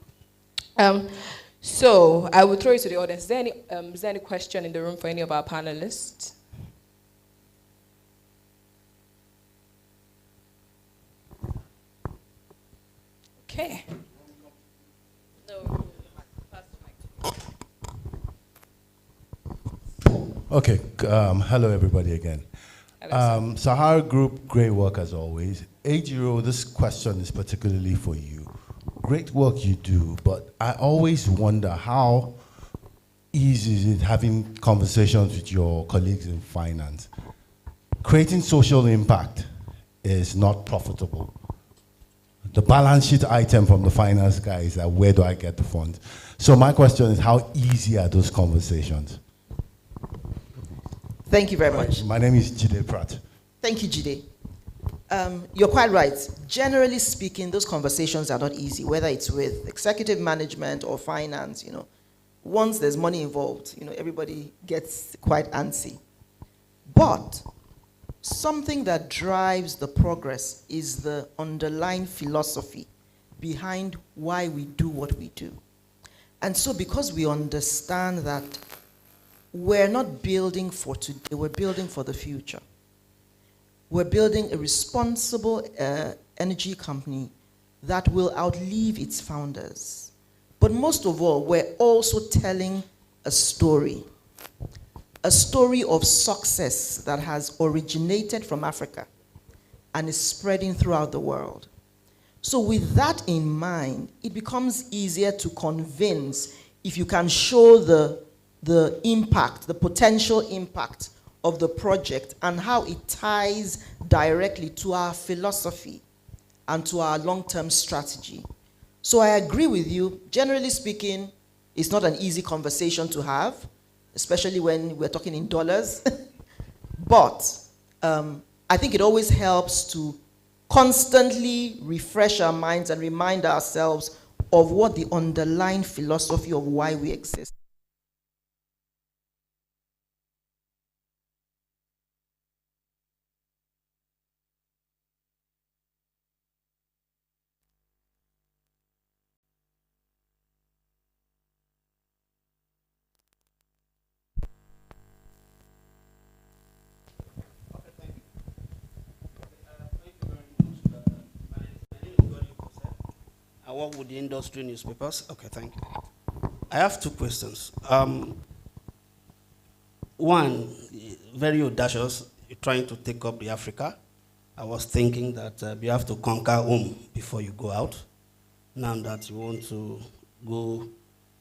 So I would throw it to the audience. Is there any question in the room for any of our panelists? Okay. Okay, hello everybody again. Sahara Group, great work as always. Ejiro, this question is particularly for you. Great work you do, but I always wonder how easy is it having conversations with your colleagues in finance? Creating social impact is not profitable. The balance sheet item from the finance guy is that where do I get the funds? So my question is, how easy are those conversations? Thank you very much. My name is Jide Pratt. Thank you, Jide. You're quite right. Generally speaking, those conversations are not easy, whether it's with executive management or finance. Once there's money involved, everybody gets quite antsy. But something that drives the progress is the underlying philosophy behind why we do what we do. And so because we understand that we're not building for today, we're building for the future. We're building a responsible energy company that will outlive its founders. But most of all, we're also telling a story of success that has originated from Africa and is spreading throughout the world. So with that in mind, it becomes easier to convince if you can show the the impact, the potential impact of the project and how it ties directly to our philosophy and to our long-term strategy. So I agree with you. Generally speaking, it's not an easy conversation to have, especially when we're talking in dollars. But I think it always helps to constantly refresh our minds and remind ourselves of what the underlying philosophy of why we exist. I work with the industry newspapers. Okay, thank you. I have two questions. One, very audacious, you're trying to take up the Africa. I was thinking that you have to conquer home before you go out. Now that you want to go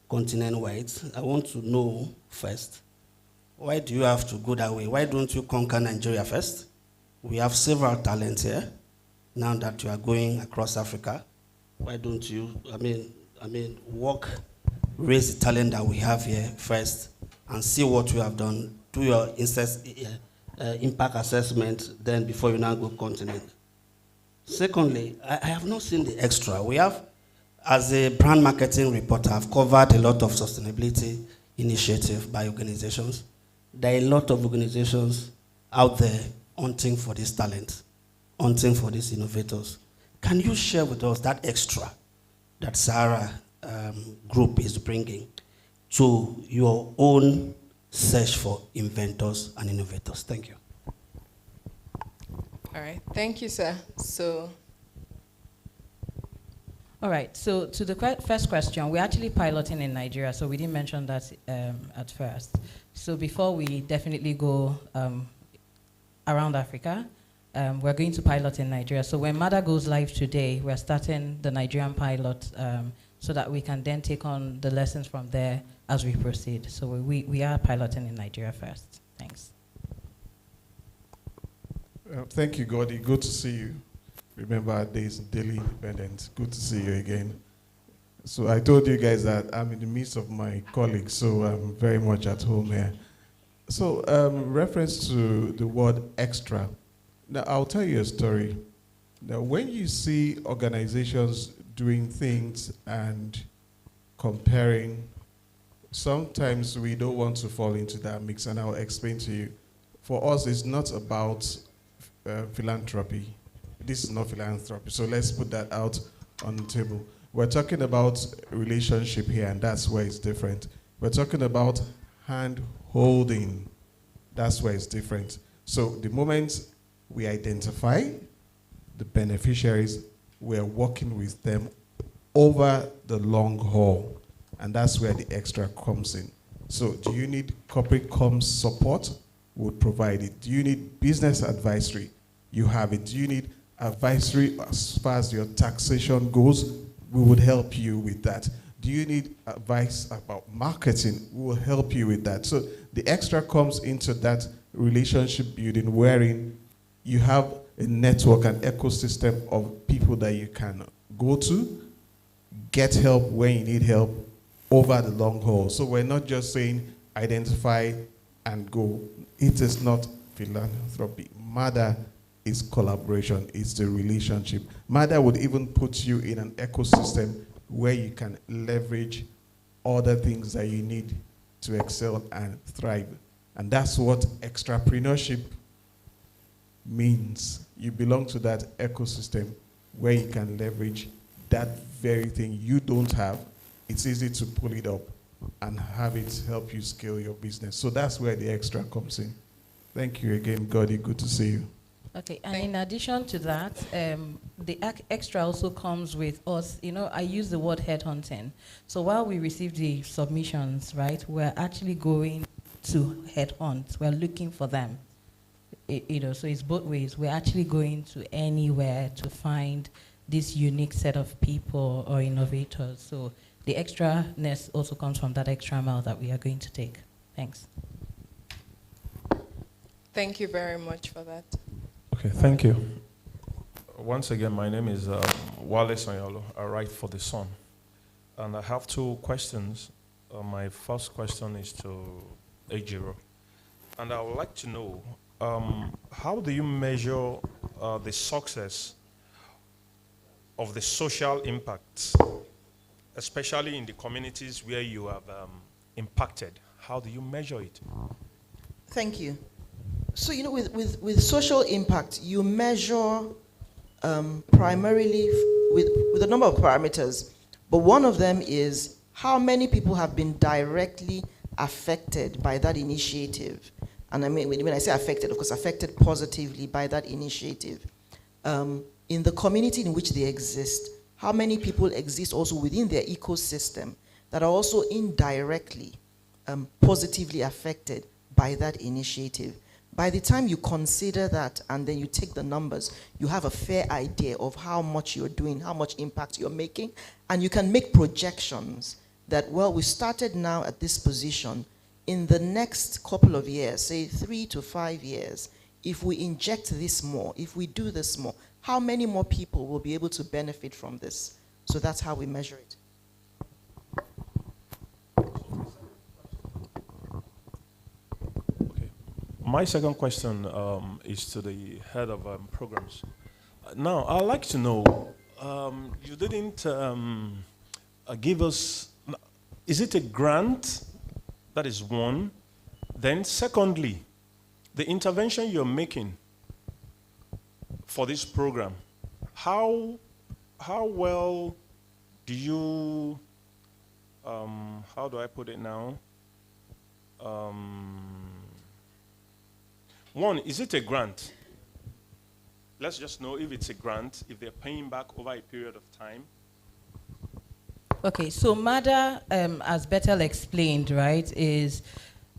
continent-wide, I want to know first, why do you have to go that way? Why don't you conquer Nigeria first? We have several talents here. Now that you are going across Africa, why don't you, raise the talent that we have here first and see what you have done, do your impact assessment, then before you now go continent. Secondly, I have not seen the extra. We have, as a brand marketing reporter, I've covered a lot of sustainability initiatives by organizations. There are a lot of organizations out there hunting for this talent, hunting for these innovators. Can you share with us that extra that Sahara Group is bringing to your own search for inventors and innovators? Thank you. All right, thank you, sir. So, all right, so to the first question, we're actually piloting in Nigeria, so we didn't mention that at first. So before we definitely go around Africa, we're going to pilot in Nigeria. So when MADAA goes live today, we're starting the Nigerian pilot so that we can then take on the lessons from there as we proceed. So we are piloting in Nigeria first. Thanks. Thank you, Gordy. Good to see you. Remember our days in Daily Independent. Good to see you again. So I told you guys that I'm in the midst of my colleagues, so I'm very much at home here. So reference to the word extra. Now, I'll tell you a story. Now, when you see organizations doing things and comparing, sometimes we don't want to fall into that mix, and I'll explain to you. For us, it's not about philanthropy. This is not philanthropy, so let's put that out on the table. We're talking about relationship here, and that's where it's different. We're talking about hand-holding. That's where it's different. So the moment we identify the beneficiaries, we're working with them over the long haul, and that's where the extra comes in. So do you need corporate comms support? We'll provide it. Do you need business advisory? You have it. Do you need advisory as far as your taxation goes? We would help you with that. Do you need advice about marketing? We will help you with that. So the extra comes into that relationship building wherein you have a network, an ecosystem of people that you can go to, get help when you need help over the long haul. So we're not just saying identify and go. It is not philanthropy. MADAA is collaboration, it's the relationship. MADAA would even put you in an ecosystem where you can leverage other things that you need to excel and thrive. And that's what extrapreneurship means. You belong to that ecosystem where you can leverage that very thing you don't have. It's easy to pull it up and have it help you scale your business. So that's where the extra comes in. Thank you again, Gordy. Good to see you. Okay, and in addition to that, the extra also comes with us. You know, I use the word headhunting. So while we receive the submissions, right, we're actually going to headhunt. We're looking for them. You know, so it's both ways. We're actually going to anywhere to find this unique set of people or innovators. So the extraness also comes from that extra mile that we are going to take. Thanks. Thank you very much for that. Okay, thank you. Once again, my name is Wale Sanyolo. I write for The Sun. And I have two questions. My first question is to Ejiro. And I would like to know, how do you measure the success of the social impact, especially in the communities where you have impacted? How do you measure it? Thank you. So, you know, with social impact, you measure primarily with a number of parameters, but one of them is how many people have been directly affected by that initiative. And I mean, when I say affected, of course, affected positively by that initiative. In the community in which they exist, how many people exist also within their ecosystem that are also indirectly positively affected by that initiative. By the time you consider that and then you take the numbers, you have a fair idea of how much you're doing, how much impact you're making, and you can make projections that, well, we started now at this position. In the next couple of years, say 3 to 5 years, if we inject this more, if we do this more, how many more people will be able to benefit from this? So that's how we measure it. My second question is to the head of programs. Now, I'd like to know, you didn't give us, is it a grant? That is one. Then secondly, the intervention you're making for this program, how well do you, how do I put it now? One, is it a grant? Let's just know if it's a grant, if they're paying back over a period of time. Okay, so MADAA, as Bethel explained, right, is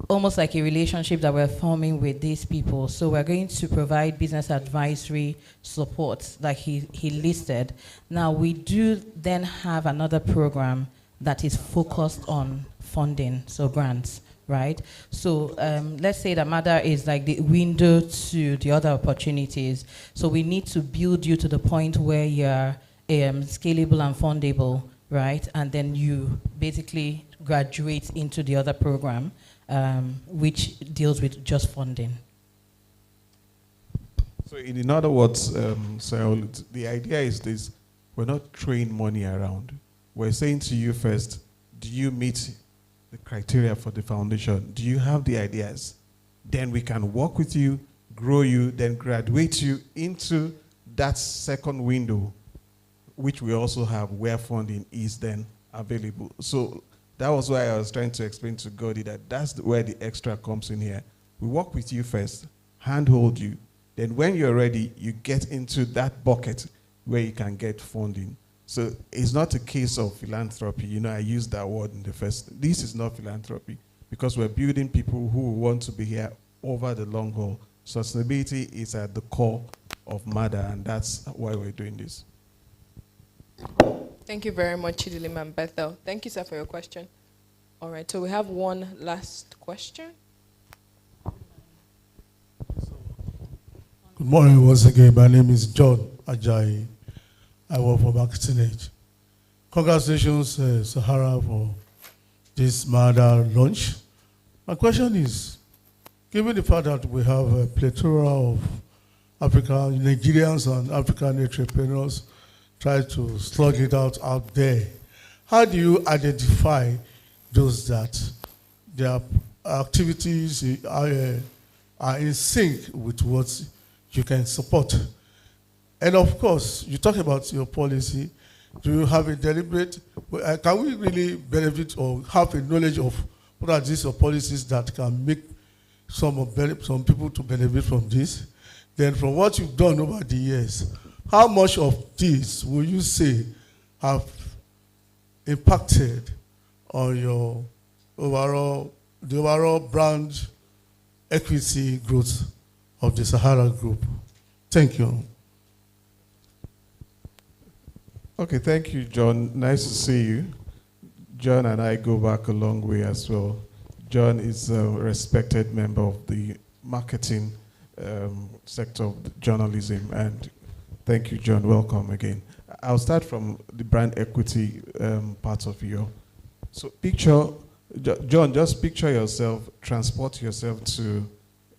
almost like a relationship that we're forming with these people. So we're going to provide business advisory support, like he listed. Now, we do then have another program that is focused on funding, so grants. Right? So let's say that MADAA is like the window to the other opportunities. So we need to build you to the point where you're scalable and fundable, right? And then you basically graduate into the other program, which deals with just funding. So in other words, the idea is this: we're not throwing money around. We're saying to you first, do you meet the criteria for the foundation? Do you have the ideas? Then we can work with you, grow you, then graduate you into that second window, which we also have where funding is then available. So that was why I was trying to explain to Godi that that's where the extra comes in here. We work with you first, handhold you, then when you're ready, you get into that bucket where you can get funding. So it's not a case of philanthropy. You know, I used that word in the first. This is not philanthropy because we're building people who want to be here over the long haul. Sustainability is at the core of MADAA, and that's why we're doing this. Thank you very much, Chidilim and Bethel. Thank you, sir, for your question. All right, so we have one last question. Good morning once again. My name is John Ajayi. I work for Vaccinate. Congratulations, Sahara, for this MADAA launch. My question is, given the fact that we have a plethora of African Nigerians and African entrepreneurs try to slug it out there, how do you identify those that their activities are in sync with what you can support? And of course, you talk about your policy. Do you have a deliberate, can we really benefit or have a knowledge of what are these policies that can make some people to benefit from this? Then from what you've done over the years, how much of this will you say have impacted on your the overall brand equity growth of the Sahara Group? Thank you. Okay, thank you, John. Nice to see you. John and I go back a long way as well. John is a respected member of the marketing sector of journalism. And thank you, John. Welcome again. I'll start from the brand equity part of you. So picture, John, just picture yourself, transport yourself to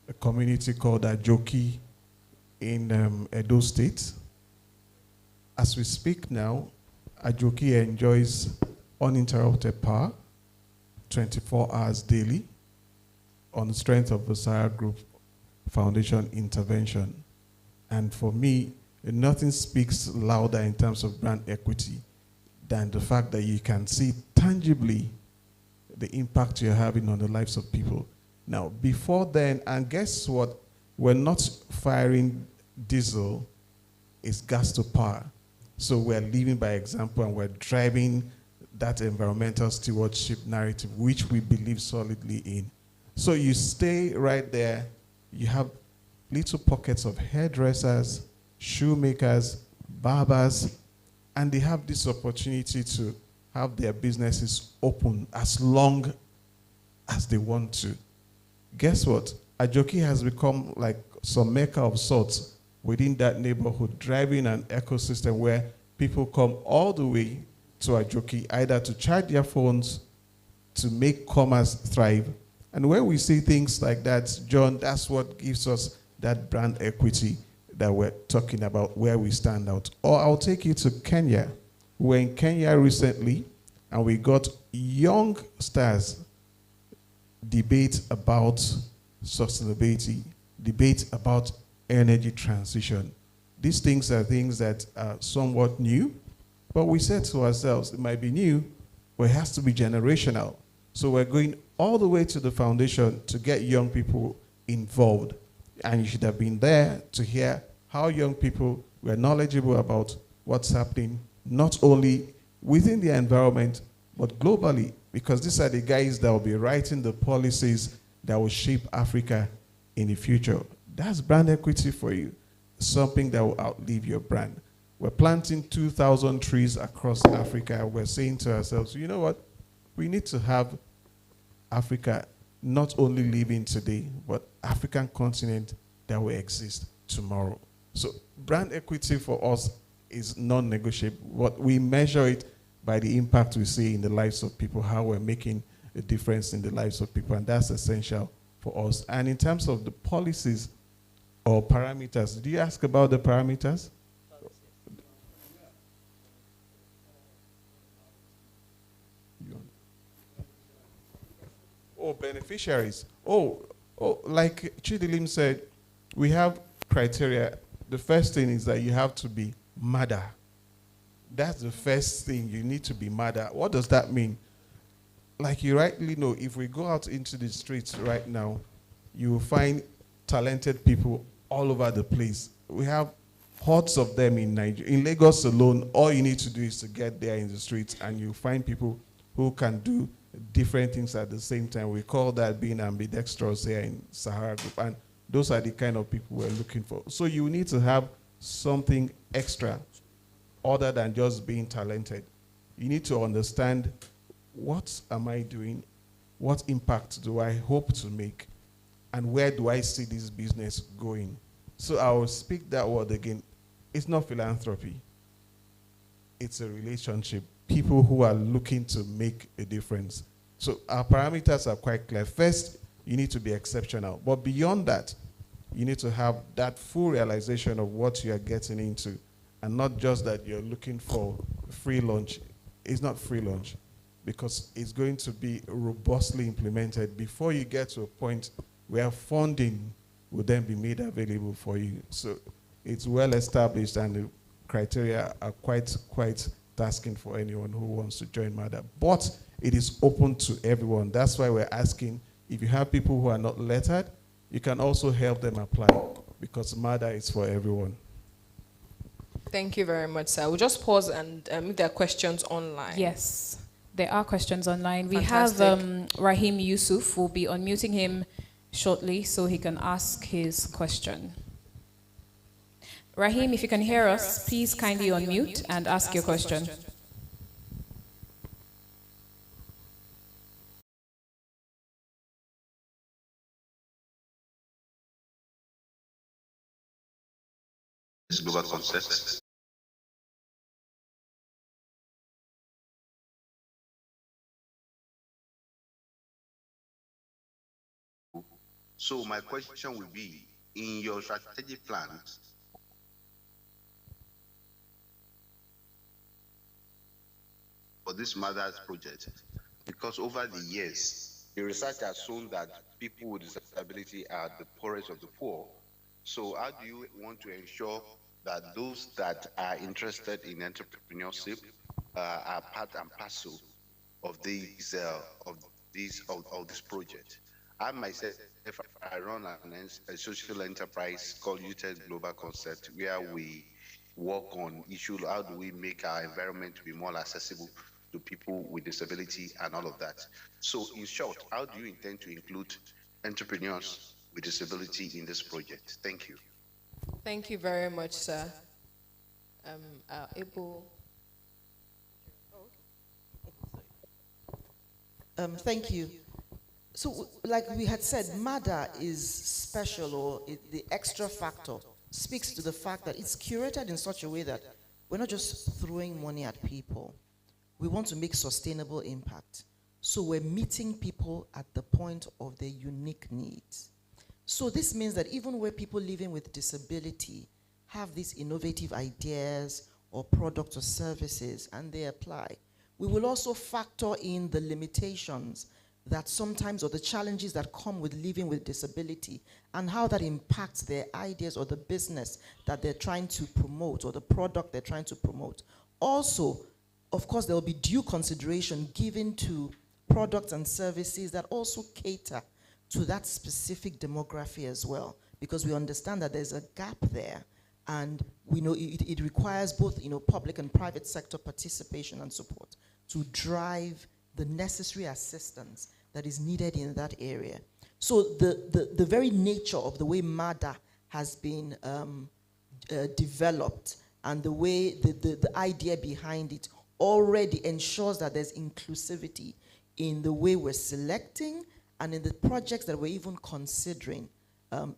a community called Ajoki in Edo State. As we speak now, Ajoki enjoys uninterrupted power, 24 hours daily, on the strength of the Sahara Group Foundation intervention. And for me, nothing speaks louder in terms of brand equity than the fact that you can see tangibly the impact you're having on the lives of people. Now, before then, and guess what? We're not firing diesel, it's gas to power. So we're living by example and we're driving that environmental stewardship narrative, which we believe solidly in. So you stay right there, you have little pockets of hairdressers, shoemakers, barbers, and they have this opportunity to have their businesses open as long as they want to. Guess what? Ajoki has become like some mecca of sorts within that neighborhood, driving an ecosystem where people come all the way to Ajoki, either to charge their phones, to make commerce thrive. And when we see things like that, John, that's what gives us that brand equity that we're talking about, where we stand out. Or I'll take you to Kenya. We were in Kenya recently, and we got young stars debate about sustainability, debate about energy transition. These things are things that are somewhat new, but we said to ourselves, it might be new, but it has to be generational. So we're going all the way to the foundation to get young people involved. And you should have been there to hear how young people were knowledgeable about what's happening, not only within the environment, but globally, because these are the guys that will be writing the policies that will shape Africa in the future. That's brand equity for you, something that will outlive your brand. We're planting 2,000 trees across Africa. We're saying to ourselves, you know what? We need to have Africa not only living today, but African continent that will exist tomorrow. So brand equity for us is non-negotiable. What we measure it by the impact we see in the lives of people, how we're making a difference in the lives of people, and that's essential for us. And in terms of the policies or parameters, did you ask about the parameters? Oh, beneficiaries. Oh, like Chidilim said, we have criteria. The first thing is that you have to be MADAA. That's the first thing. You need to be MADAA. What does that mean? Like you rightly know, if we go out into the streets right now, you will find talented people all over the place. We have hordes of them in Nigeria. In Lagos alone, all you need to do is to get there in the streets and you find people who can do different things at the same time. We call that being ambidextrous here in Sahara Group. And those are the kind of people we're looking for. So you need to have something extra other than just being talented. You need to understand, what am I doing? What impact do I hope to make? And where do I see this business going? So I will speak that word again. It's not philanthropy. It's a relationship. People who are looking to make a difference. So our parameters are quite clear. First, you need to be exceptional. But beyond that, you need to have that full realization of what you are getting into, and not just that you're looking for free lunch. It's not free lunch, because it's going to be robustly implemented before you get to a point where funding will then be made available for you. So it's well established, and the criteria are quite tasking for anyone who wants to join MADAA. But it is open to everyone. That's why we're asking, if you have people who are not lettered, you can also help them apply, because MADAA is for everyone. Thank you very much, sir. We'll just pause and if there are questions online. Yes, there are questions online. Fantastic. We have Rahim Yusuf. We'll be unmuting him shortly so he can ask his question. Rahim, if you can hear us, please kindly unmute and ask your question. this global concept. So my question will be, in your strategic plans, for this MADAA project, because over the years, the research has shown that people with disability are the poorest of the poor. So how do you want to ensure that those that are interested in entrepreneurship are part and parcel of this project? I myself, I run a social enterprise called Youth Global Concept, where we work on issues. How do we make our environment to be more accessible to people with disability and all of that? So in short, how do you intend to include entrepreneurs with disability in this project? Thank you. Thank you very much, sir. Able. Thank you. So, like we had said, MADAA is special, or the extra factor speaks to the fact that it's curated in such a way that we're not just throwing money at people. We want to make sustainable impact. So we're meeting people at the point of their unique needs. So this means that even where people living with disability have these innovative ideas or products or services and they apply, we will also factor in the limitations that sometimes, or the challenges that come with living with disability and how that impacts their ideas or the business that they're trying to promote or the product they're trying to promote. Also, of course, there will be due consideration given to products and services that also cater to that specific demography as well, because we understand that there's a gap there, and we know it requires both, public and private sector participation and support to drive the necessary assistance that is needed in that area. So the very nature of the way MADAA has been developed and the way the idea behind it already ensures that there's inclusivity in the way we're selecting and in the projects that we're even considering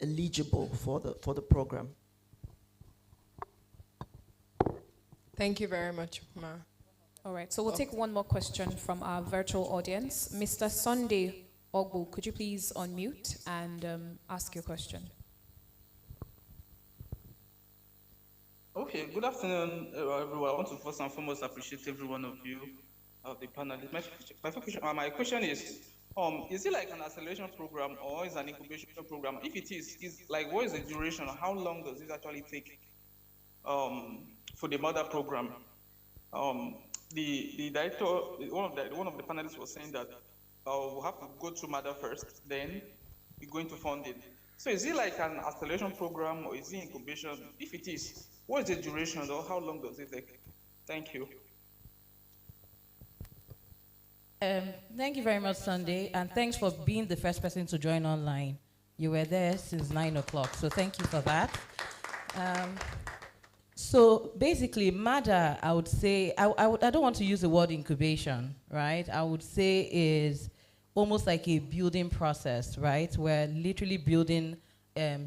eligible for the program. Thank you very much, Ma. All right, so we'll take one more question from our virtual audience. Mr. Sunday Ogbu, could you please unmute and ask your question? Okay, good afternoon, everyone. I want to first and foremost appreciate every one of you, the panelists. My question is it like an acceleration program or is an incubation program? If it is like, what is the duration? How long does it actually take for the MADAA program? The director, one of the panelists was saying that we'll have to go through MADAA first, then we're going to fund it. So is it like an acceleration program or is it incubation? If it is, what is the duration or how long does it take? Thank you. Thank you very much, Sunday, and thanks for being the first person to join online. You were there since 9 o'clock, so thank you for that. So basically, MADAA, I would say, I don't want to use the word incubation, right? I would say is almost like a building process, right? We're literally building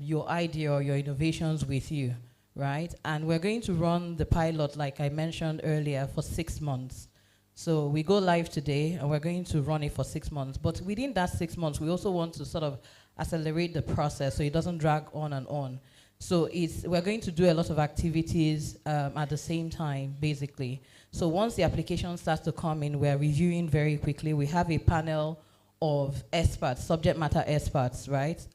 your idea or your innovations with you, right? And we're going to run the pilot, like I mentioned earlier, for 6 months. So we go live today, and we're going to run it for 6 months. But within that 6 months, we also want to sort of accelerate the process so it doesn't drag on and on. So we're going to do a lot of activities at the same time, basically. So once the application starts to come in, we're reviewing very quickly. We have a panel of experts, subject matter experts, right,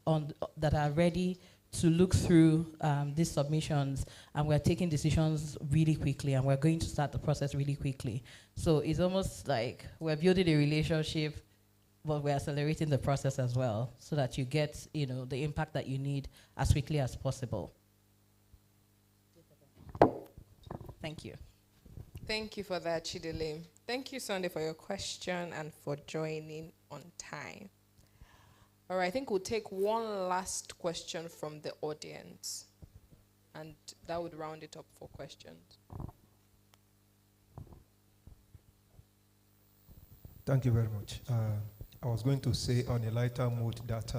that are ready to look through these submissions, and we're taking decisions really quickly, and we're going to start the process really quickly. So it's almost like we're building a relationship, but we're accelerating the process as well, so that you get, the impact that you need as quickly as possible. Thank you. Thank you for that, Chidele. Thank you, Sunday, for your question and for joining on time. All right, I think we'll take one last question from the audience, and that would round it up for questions. Thank you very much. I was going to say on a lighter mood that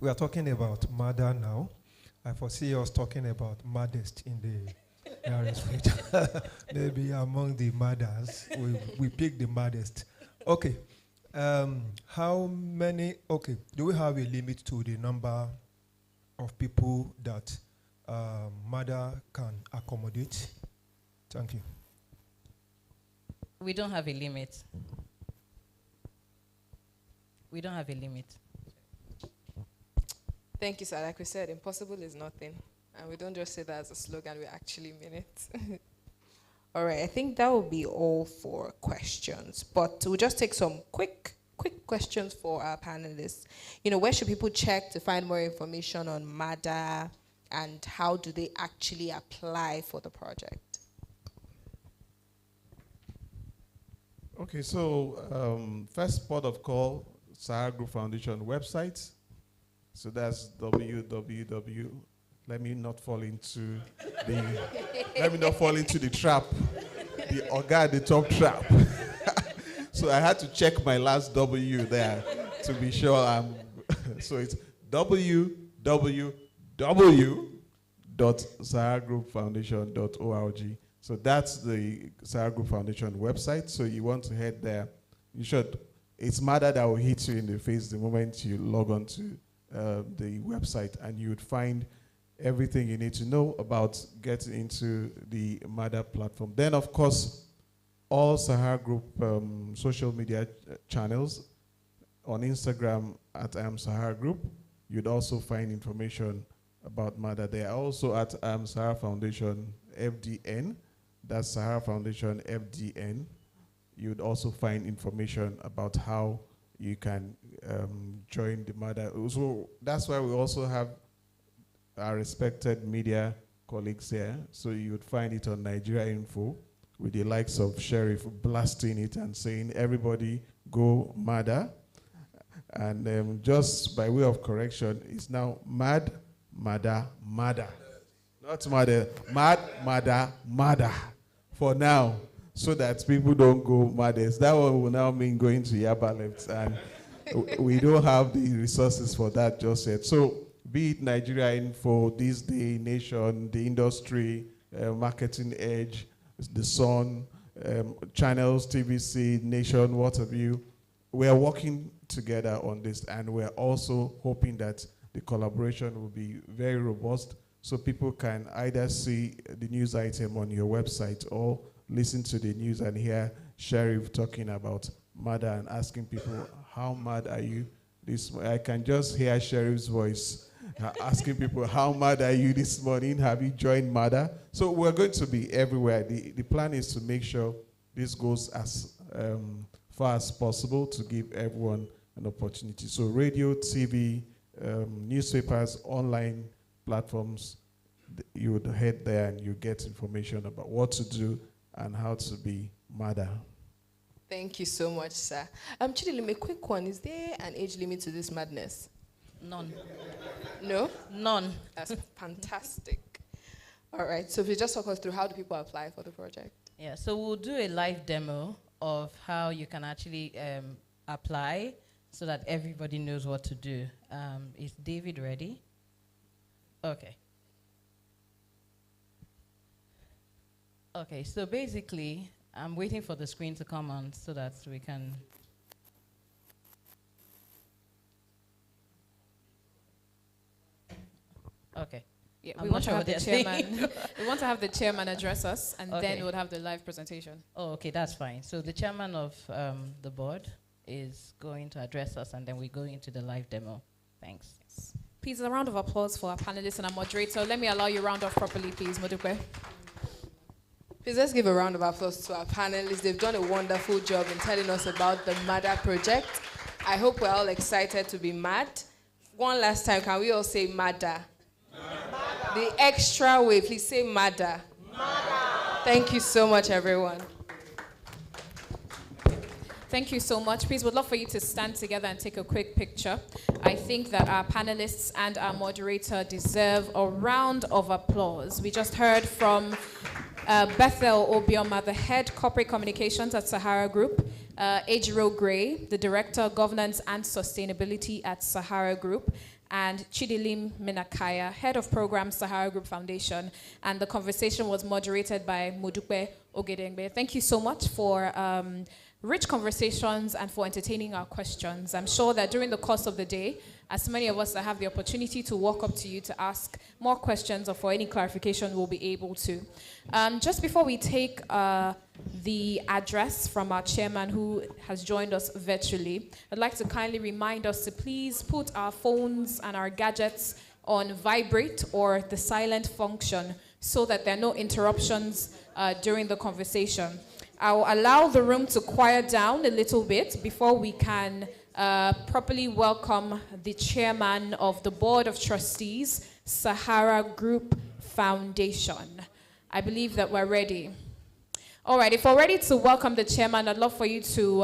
we are talking about MADAA now, I foresee us talking about modest in the respect. Maybe among the mothers, we pick the modest. Okay. How many? Okay. Do we have a limit to the number of people that MADAA can accommodate? Thank you. We don't have a limit. We don't have a limit. Thank you, sir. Like we said, impossible is nothing. And we don't just say that as a slogan, we actually mean it. All right, I think that will be all for questions. But we'll just take some quick questions for our panelists. You know, where should people check to find more information on MADAA, and how do they actually apply for the project? Okay, so first port of call, Sahara Group Foundation website. So that's www. Let me not fall into the trap, the Oga the top trap. So I had to check my last W there to be sure I'm. So it's www.saharagroupfoundation.org. So that's the Sahara Group Foundation website. So you want to head there. You should. It's MADAA that will hit you in the face the moment you log on to the website, and you would find everything you need to know about getting into the MADAA platform. Then, of course, all Sahara Group social media channels on Instagram at Sahara Group. You'd also find information about MADAA. They are also at Sahara Foundation FDN. That's Sahara Foundation FDN. You'd also find information about how you can join the MADAA. So that's why we also have our respected media colleagues here. So you would find it on Nigeria Info with the likes of Sheriff blasting it and saying, everybody go MADAA. And just by way of correction, it's now MADAA. Not MADAA, MADAA for now, so that people don't go MADAA. That one will now mean going to Yaba left, and we don't have the resources for that just yet. So be it Nigeria Info, This Day, Nation, The Industry, Marketing Edge, The Sun, channels, TVC, Nation, what have you, we are working together on this, and we're also hoping that the collaboration will be very robust, so people can either see the news item on your website or listen to the news and hear Sheriff talking about MADAA and asking people, how mad are you? I can just hear Sheriff's voice asking people, how mad are you this morning? Have you joined MADAA? So we're going to be everywhere. The plan is to make sure this goes as far as possible to give everyone an opportunity. So radio, TV, newspapers, online platforms, you would head there and you get information about what to do and how to be MADAA. Thank you so much, sir. Chidilum, a quick one. Is there an age limit to this madness? None. No? None. That's fantastic. All right, so if you just talk us through, how do people apply for the project? Yeah, so we'll do a live demo of how you can actually apply so that everybody knows what to do. Is David ready? Okay. Okay, so basically, I'm waiting for the screen to come on so that we can... Okay. Yeah, we want to have the chairman. We want to have the chairman address us, and then we'll have the live presentation. Oh, okay, that's fine. So the chairman of the board is going to address us, and then we go into the live demo. Thanks. Yes. Please, a round of applause for our panelists and our moderator. Let me allow you round off properly, please, Modupe. Please, let's give a round of applause to our panelists. They've done a wonderful job in telling us about the MADAA project. I hope we're all excited to be mad. One last time, can we all say MADAA? MADAA. The extra way, please say MADAA. MADAA. Thank you so much, everyone. Thank you so much. Please, would love for you to stand together and take a quick picture. I think that our panelists and our moderator deserve a round of applause. We just heard from Bethel Obioma, the head corporate communications at Sahara Group, Ejiro Gray, the Director, Governance and Sustainability at Sahara Group, and Chidilim Minakaya, Head of Program, Sahara Group Foundation. And the conversation was moderated by Modupe Ogedengbe. Thank you so much for rich conversations and for entertaining our questions. I'm sure that during the course of the day, as many of us that have the opportunity to walk up to you to ask more questions or for any clarification, we'll be able to. Just before we take the address from our chairman who has joined us virtually, I'd like to kindly remind us to please put our phones and our gadgets on vibrate or the silent function so that there are no interruptions during the conversation. I'll allow the room to quiet down a little bit before we can properly welcome the chairman of the Board of Trustees, Sahara Group Foundation. I believe that we're ready. All right, if we're ready to welcome the chairman, I'd love for you to,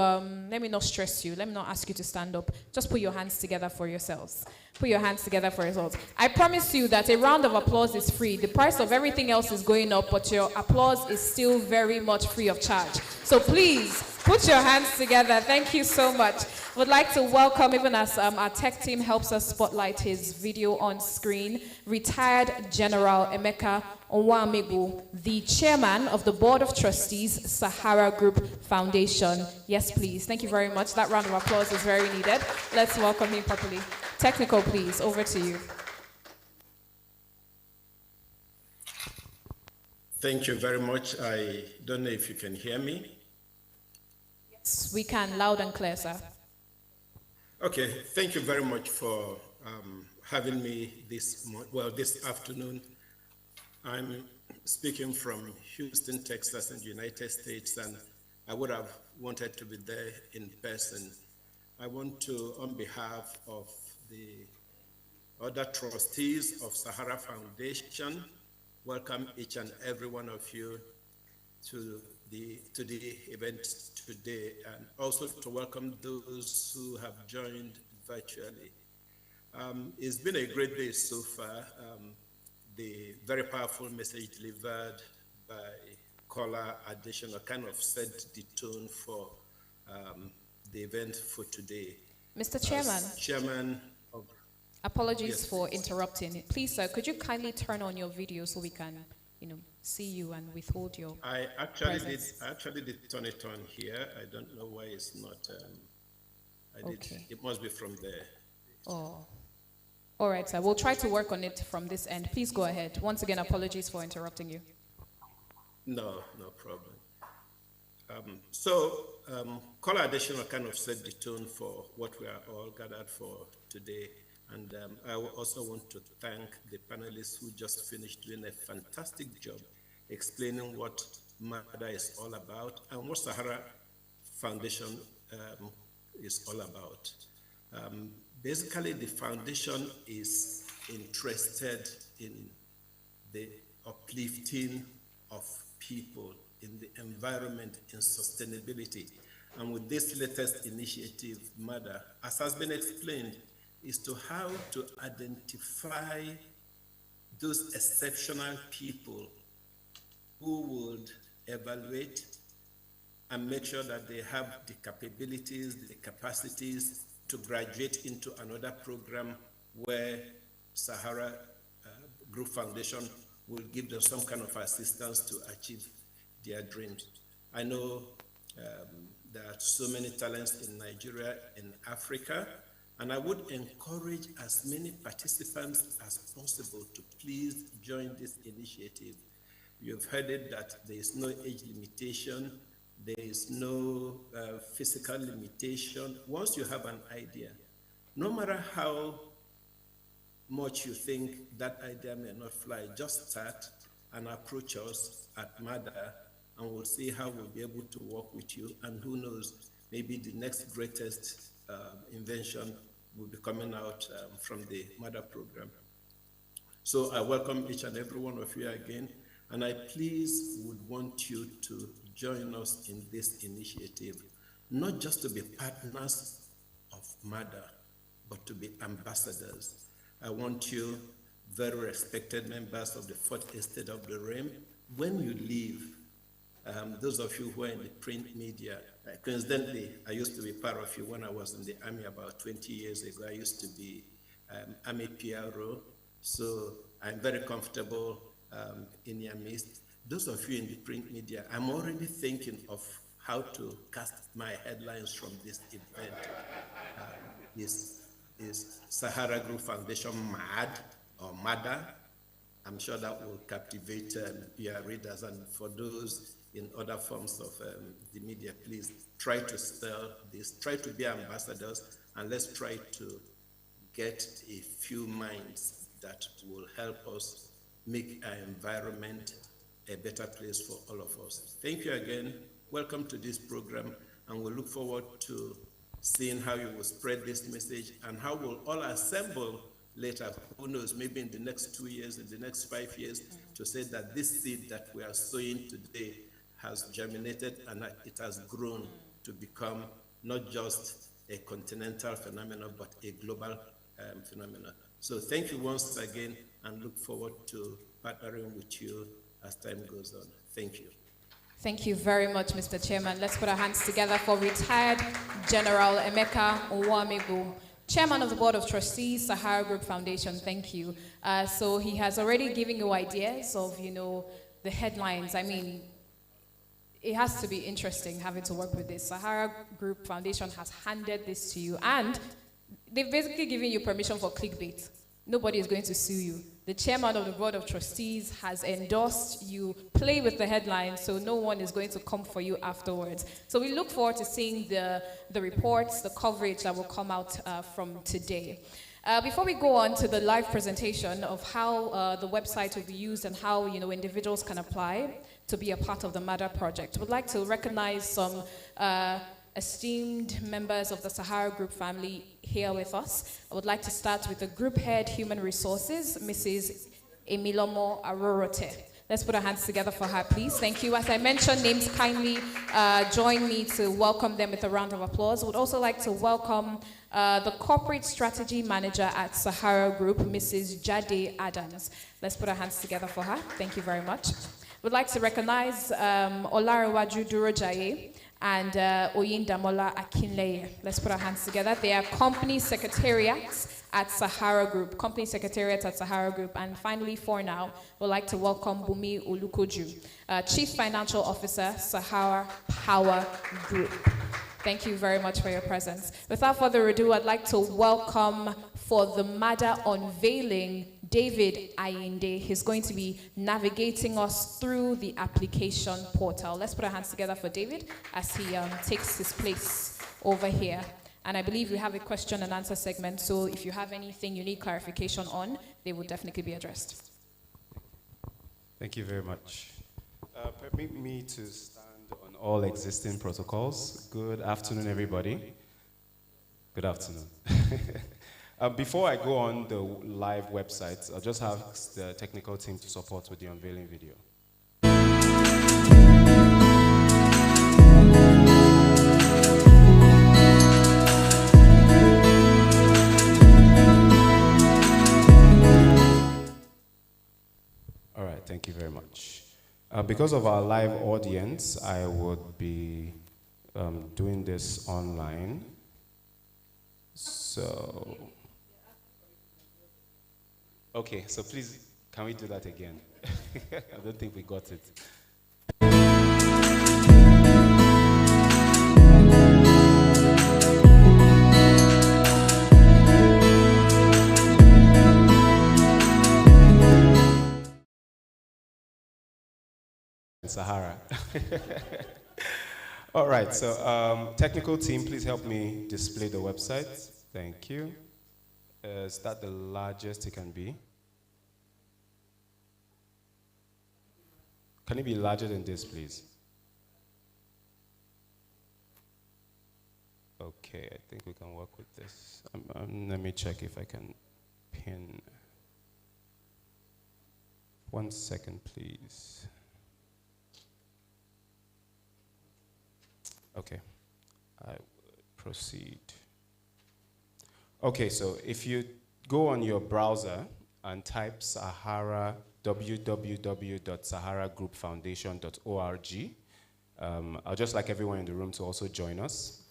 let me not stress you, let me not ask you to stand up. Just put your hands together for yourselves. Put your hands together for yourselves. I promise you that a round of applause is free. The price of everything else is going up, but your applause is still very much free of charge. So please, put your hands together. Thank you so much. Would like to welcome, even as our tech team helps us spotlight his video on screen, retired General Emeka Onwamegu, the chairman of the Board of Trustees, Sahara Group Foundation. Yes, please. Thank you very much. That round of applause is very needed. Let's welcome him properly. Technical, please. Over to you. Thank you very much. I don't know if you can hear me. Yes, we can. Loud and clear, sir. Okay, thank you very much for having me this afternoon. I'm speaking from Houston, Texas, in the United States, and I would have wanted to be there in person. I want to, on behalf of the other trustees of Sahara Foundation, welcome each and every one of you to the event today, and also to welcome those who have joined virtually. It's been a great day so far. The very powerful message delivered by caller additional kind of set the tone for the event for today. Mr. Chairman. As Chairman of... Apologies Yes, for please. interrupting. Please, sir, could you kindly turn on your video so we can, see you and withhold your I actually presence? did turn it on here. I don't know why it's not. Okay. It must be from there. Oh. All right, sir. We'll try to work on it from this end. Please go ahead. Once again, apologies for interrupting you. No problem. Caller additional kind of set the tone for what we are all gathered for today. And I also want to thank the panelists who just finished doing a fantastic job explaining what MADAA is all about and what Sahara Foundation is all about. Basically, the foundation is interested in the uplifting of people, in the environment, in sustainability. And with this latest initiative, MADAA, as has been explained, is to how to identify those exceptional people who would evaluate and make sure that they have the capabilities, the capacities to graduate into another program where Sahara Group Foundation will give them some kind of assistance to achieve their dreams. I know there are so many talents in Nigeria, in Africa, and I would encourage as many participants as possible to please join this initiative. You've heard it that there is no age limitation, there is no physical limitation. Once you have an idea, no matter how much you think that idea may not fly, just start and approach us at MADAA, and we'll see how we'll be able to work with you. And who knows, maybe the next greatest invention will be coming out from the MADAA program. So I welcome each and every one of you again, and I please would want you to join us in this initiative, not just to be partners of MADAA, but to be ambassadors. I want you, very respected members of the Fourth Estate of the Realm, when you leave, Those of you who are in the print media, coincidentally, I used to be part of you when I was in the army about 20 years ago. I used to be Army PRO, so I'm very comfortable in your midst. Those of you in the print media, I'm already thinking of how to cast my headlines from this event. Is Sahara Group Foundation mad or MADAA? I'm sure that will captivate your readers, and for those in other forms of the media, please try to spell this, try to be ambassadors, and let's try to get a few minds that will help us make our environment a better place for all of us. Thank you again. Welcome to this program, and we look forward to seeing how you will spread this message and how we'll all assemble later, who knows, maybe in the next 2 years, in the next 5 years, to say that this seed that we are sowing today has germinated and it has grown to become not just a continental phenomenon, but a global phenomenon. So thank you once again, and look forward to partnering with you as time goes on. Thank you. Thank you very much, Mr. Chairman. Let's put our hands together for retired General Emeka Onwuamegu, Chairman of the Board of Trustees, Sahara Group Foundation. Thank you. So he has already given you ideas of, the headlines. I mean, it has to be interesting having to work with this. Sahara Group Foundation has handed this to you, and they've basically given you permission for clickbait. Nobody is going to sue you. The chairman of the Board of Trustees has endorsed you play with the headlines, so no one is going to come for you afterwards. So we look forward to seeing the reports, the coverage that will come out from today. Before we go on to the live presentation of how the website will be used and how individuals can apply to be a part of the MADAA project, we'd like to recognize some esteemed members of the Sahara Group family here with us. I would like to start with the Group Head Human Resources, Mrs. Emilomo Arorote. Let's put our hands together for her, please. Thank you. As I mentioned, names, kindly join me to welcome them with a round of applause. I would also like to welcome the Corporate Strategy Manager at Sahara Group, Mrs. Jade Adams. Let's put our hands together for her. Thank you very much. We'd like to recognize Olarewaju Durojaye and Oyindamola Akinleye. Let's put our hands together. They are company secretariats at Sahara Group. Company secretariats at Sahara Group. And finally, for now, we'd like to welcome Bumi Olukoju, Chief Financial Officer, Sahara Power Group. Thank you very much for your presence. Without further ado, I'd like to welcome for the MADAA unveiling David Ayinde. He's going to be navigating us through the application portal. Let's put our hands together for David as he takes his place over here. And I believe we have a question and answer segment, so if you have anything you need clarification on, they will definitely be addressed. Thank you very much. Permit me to stand on all existing protocols. Good afternoon, everybody. Good afternoon. Before I go on the live website, I'll just ask the technical team to support with the unveiling video. All right, thank you very much. Because of our live audience, I would be doing this online. So, okay, so please, can we do that again? I don't think we got it. Sahara. All right, so technical team, please help me display the website. Thank you. Is that the largest it can be? Can it be larger than this, please? Okay, I think we can work with this. Let me check if I can pin. 1 second, please. Okay, I will proceed. Okay, so if you go on your browser and type Sahara, www.saharagroupfoundation.org, I'd just like everyone in the room to also join us.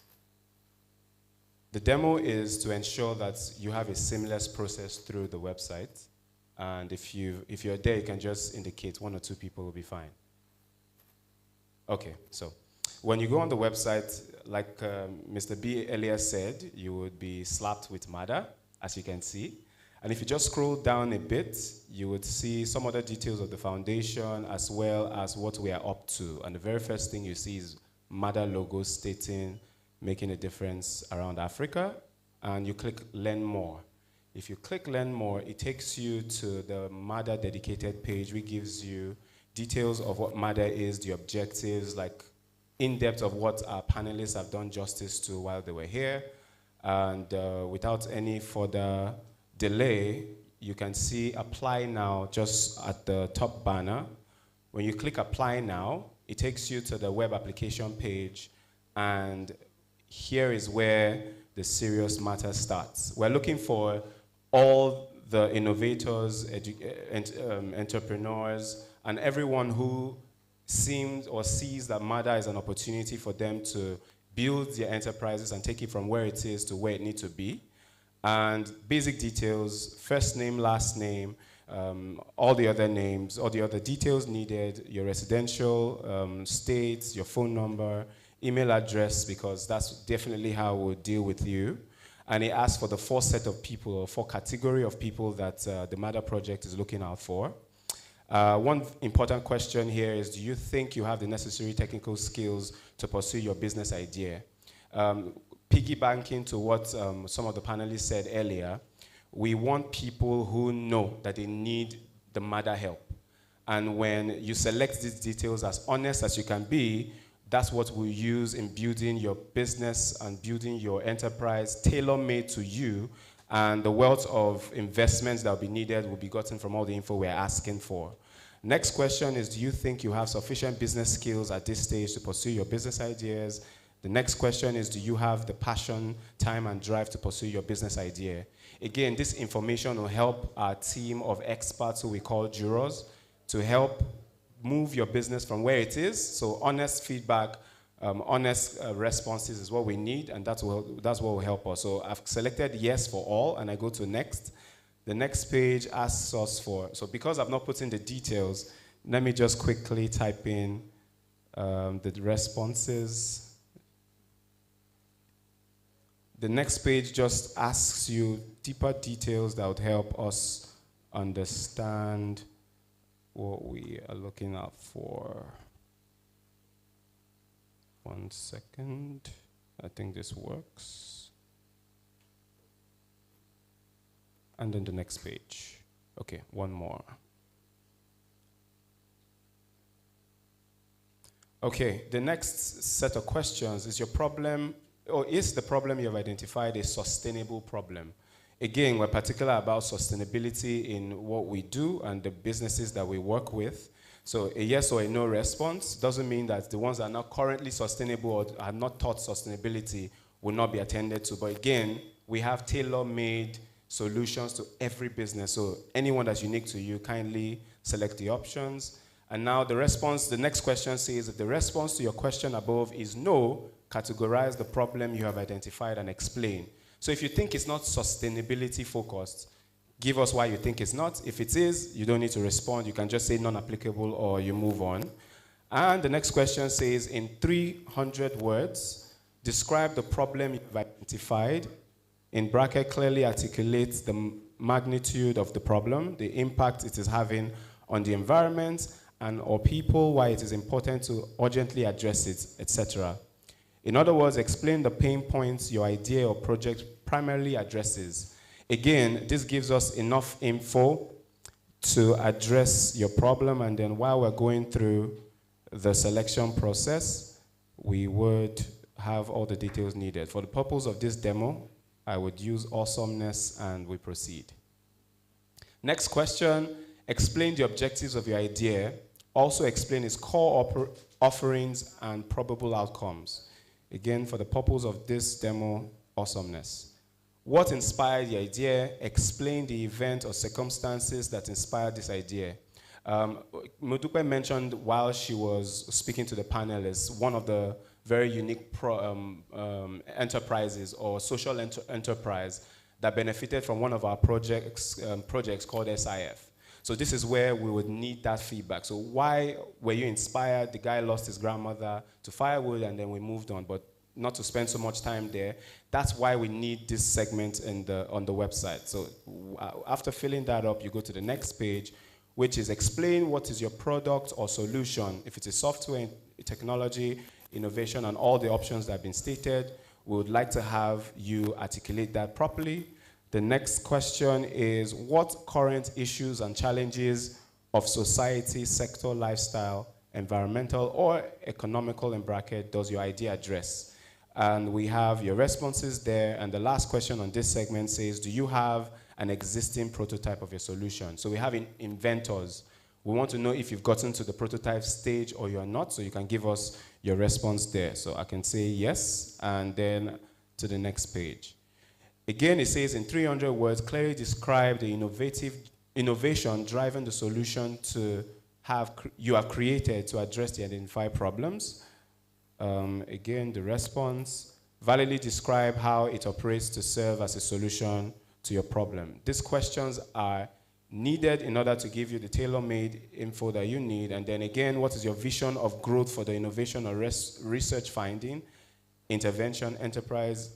The demo is to ensure that you have a seamless process through the website. And if you're there, you can just indicate 1 or 2 people will be fine. Okay, so when you go on the website, like Mr. B earlier said, you would be slapped with MADAA, as you can see. And if you just scroll down a bit, you would see some other details of the foundation as well as what we are up to. And the very first thing you see is MADAA logo stating making a difference around Africa. And you click Learn More. If you click Learn More, it takes you to the MADAA dedicated page, which gives you details of what MADAA is, the objectives, like in-depth of what our panelists have done justice to while they were here. And without any further delay, you can see Apply Now just at the top banner. When you click Apply Now, it takes you to the web application page, and here is where the serious matter starts. We're looking for all the innovators, entrepreneurs, and everyone who seems or sees that MADAA is an opportunity for them to build their enterprises and take it from where it is to where it needs to be. And basic details, first name, last name, all the other names, all the other details needed, your residential state, your phone number, email address, because that's definitely how we'll deal with you. And it asks for the 4 set of people, or 4 category of people that the MADAA project is looking out for. One important question here is, do you think you have the necessary technical skills to pursue your business idea? Piggybacking to what some of the panelists said earlier, we want people who know that they need the MADAA help. And when you select these details as honest as you can be, that's what we'll use in building your business and building your enterprise tailor-made to you. And the wealth of investments that will be needed will be gotten from all the info we're asking for. Next question is, do you think you have sufficient business skills at this stage to pursue your business ideas? The next question is, do you have the passion, time, and drive to pursue your business idea? Again, this information will help our team of experts, who we call jurors, to help move your business from where it is. So honest feedback, honest responses is what we need, and that's what will help us. So I've selected yes for all, and I go to next. The next page asks us for, so because I've not put in the details, let me just quickly type in the responses. The next page just asks you deeper details that would help us understand what we are looking out for. 1 second. I think this works. And then the next page. Okay, one more. Okay, the next set of questions is your problem, or is the problem you have identified a sustainable problem? Again, we're particular about sustainability in what we do and the businesses that we work with. So a yes or a no response doesn't mean that the ones that are not currently sustainable or are not taught sustainability will not be attended to. But again, we have tailor-made solutions to every business. So anyone that's unique to you, kindly select the options. And now the response, the next question says, if the response to your question above is no, categorize the problem you have identified and explain. So if you think it's not sustainability focused, give us why you think it's not. If it is, you don't need to respond. You can just say non-applicable or you move on. And the next question says, in 300 words, describe the problem you've identified. In bracket, clearly articulates the magnitude of the problem, the impact it is having on the environment and or people, why it is important to urgently address it, etc. In other words, explain the pain points your idea or project primarily addresses. Again, this gives us enough info to address your problem, and then while we're going through the selection process, we would have all the details needed. For the purpose of this demo, I would use awesomeness and we proceed. Next question, explain the objectives of your idea. Also explain its core offerings and probable outcomes. Again, for the purpose of this demo, awesomeness. What inspired the idea? Explain the event or circumstances that inspired this idea. Modupe mentioned while she was speaking to the panelists, one of the very unique enterprises or social enterprise that benefited from one of our projects called SIF. So this is where we would need that feedback. So why were you inspired? The guy lost his grandmother to firewood and then we moved on, but not to spend so much time there. That's why we need this segment on the website. So after filling that up, you go to the next page, which is explain what is your product or solution. If it's a software, technology, innovation, and all the options that have been stated, we would like to have you articulate that properly. The next question is, what current issues and challenges of society, sector, lifestyle, environmental, or economical in bracket does your idea address? And we have your responses there. And the last question on this segment says, do you have an existing prototype of your solution? So we have inventors. We want to know if you've gotten to the prototype stage or you're not, so you can give us your response there. So I can say yes, and then to the next page. Again, it says in 300 words, clearly describe the innovation driving the solution you have created to address the identified problems. Again, the response, validly describe how it operates to serve as a solution to your problem. These questions are needed in order to give you the tailor-made info that you need. And then again, what is your vision of growth for the innovation or research finding, intervention, enterprise,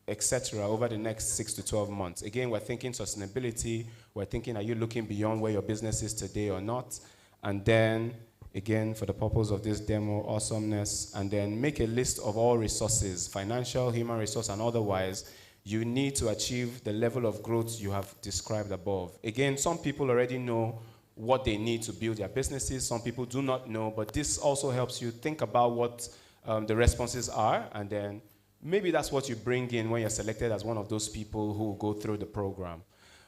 etc. over the next 6 to 12 months. Again, we're thinking sustainability. We're thinking, are you looking beyond where your business is today or not? And then, again, for the purpose of this demo, awesomeness, and then make a list of all resources, financial, human resource, and otherwise, you need to achieve the level of growth you have described above. Again, some people already know what they need to build their businesses. Some people do not know, but this also helps you think about what the responses are, and then maybe that's what you bring in when you're selected as one of those people who go through the program.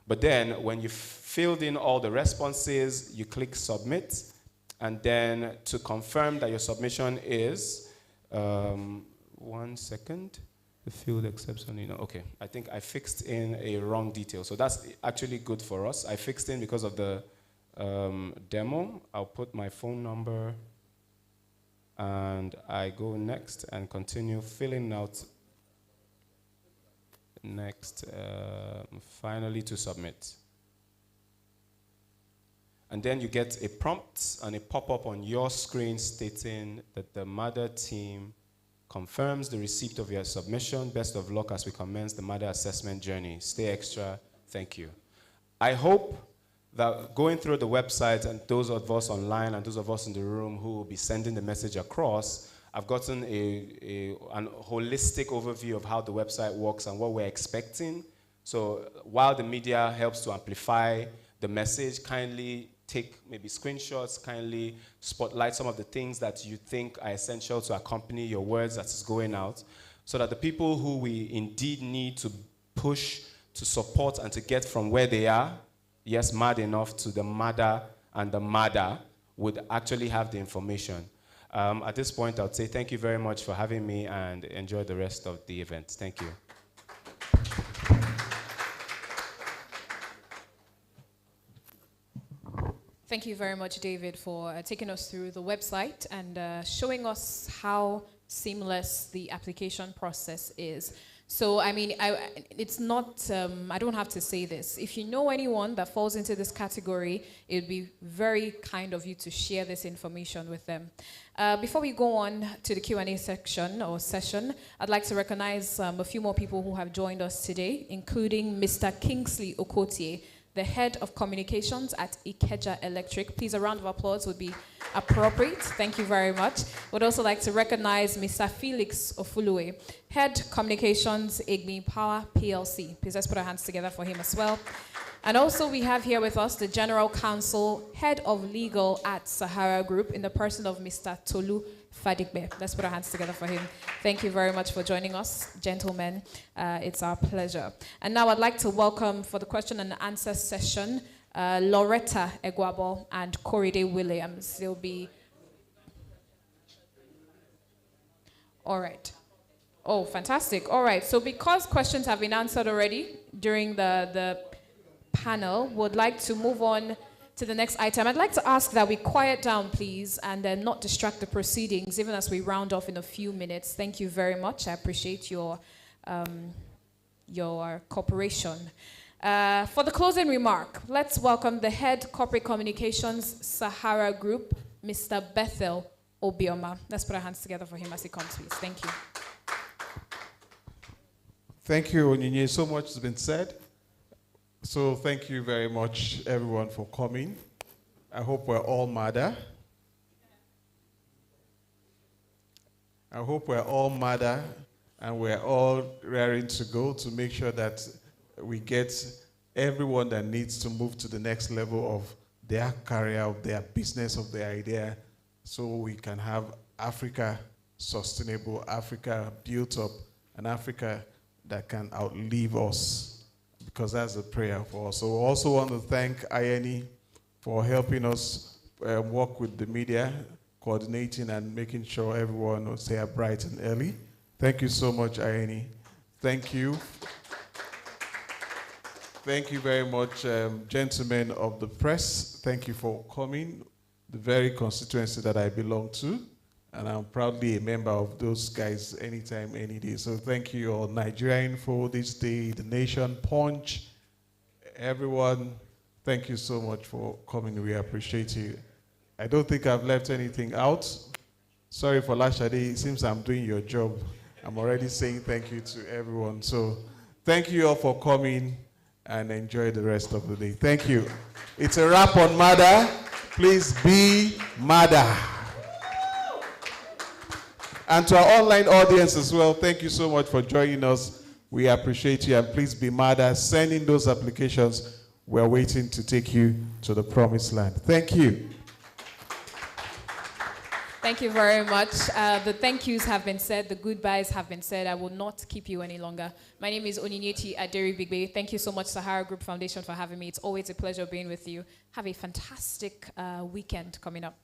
But then when you've filled in all the responses, you click submit, and then to confirm that your submission is, 1 second, the field exception, okay, I think I fixed in a wrong detail. So that's actually good for us. I fixed in because of the demo. I'll put my phone number, and I go next and continue filling out next, finally to submit. And then you get a prompt and a pop-up on your screen stating that the MADAA team confirms the receipt of your submission. Best of luck as we commence the MADAA assessment journey. Stay extra. Thank you. I hope that going through the website, and those of us online and those of us in the room who will be sending the message across, I've gotten an holistic overview of how the website works and what we're expecting. So while the media helps to amplify the message, kindly take maybe screenshots, kindly spotlight some of the things that you think are essential to accompany your words that is going out, so that the people who we indeed need to push, to support, and to get from where they are, yes, mad enough, to the MADAA and the MADAA, would actually have the information. At this point, I would say thank you very much for having me, and enjoy the rest of the event. Thank you. Thank you very much, David, for taking us through the website and showing us how seamless the application process is. So, I mean, it's not, I don't have to say this. If you know anyone that falls into this category, it would be very kind of you to share this information with them. Before we go on to the Q&A section or session, I'd like to recognize a few more people who have joined us today, including Mr. Kingsley Okotie, the head of communications at Ikeja Electric. Please, a round of applause would be appropriate. Thank you very much. Would also like to recognize Mr. Felix Ofulue, head communications, Igmi Power PLC. Please, let's put our hands together for him as well. And also we have here with us the general counsel, head of legal at Sahara Group, in the person of Mr. Tolu Fadigbe. Let's put our hands together for him. Thank you very much for joining us, gentlemen. It's our pleasure. And now I'd like to welcome for the question and answer session, Loretta Egwabo and Koride Williams. They'll be... All right. Oh, fantastic. All right. So because questions have been answered already during the panel, would like to move on to the next item. I'd like to ask that we quiet down, please, and not distract the proceedings, even as we round off in a few minutes. Thank you very much. I appreciate your cooperation. For the closing remark, let's welcome the head corporate communications Sahara Group, Mr. Bethel Obioma. Let's put our hands together for him as he comes, please. Thank you. Thank you, Onyinye. So much has been said. So thank you very much, everyone, for coming. I hope we're all MADAA. I hope we're all MADAA and we're all raring to go to make sure that we get everyone that needs to move to the next level of their career, of their business, of their idea, so we can have Africa sustainable, Africa built up, and Africa that can outlive us. Because that's a prayer for us. So we also want to thank INE for helping us work with the media, coordinating and making sure everyone was here bright and early. Thank you so much, INE. Thank you. Thank you very much, gentlemen of the press. Thank you for coming, the very constituency that I belong to. And I'm proudly a member of those guys anytime, any day. So thank you all. Nigeria Info, This Day, The Nation, Punch, everyone, thank you so much for coming. We appreciate you. I don't think I've left anything out. Sorry for Lashade. It seems I'm doing your job. I'm already saying thank you to everyone. So thank you all for coming and enjoy the rest of the day. Thank you. It's a wrap on MADAA. Please be MADAA. And to our online audience as well, thank you so much for joining us. We appreciate you, and please be MADAA. Send in those applications. We're waiting to take you to the promised land. Thank you. Thank you very much. The thank yous have been said. The goodbyes have been said. I will not keep you any longer. My name is Onyinyechi Aderi-Bigbe. Thank you so much, Sahara Group Foundation, for having me. It's always a pleasure being with you. Have a fantastic weekend coming up.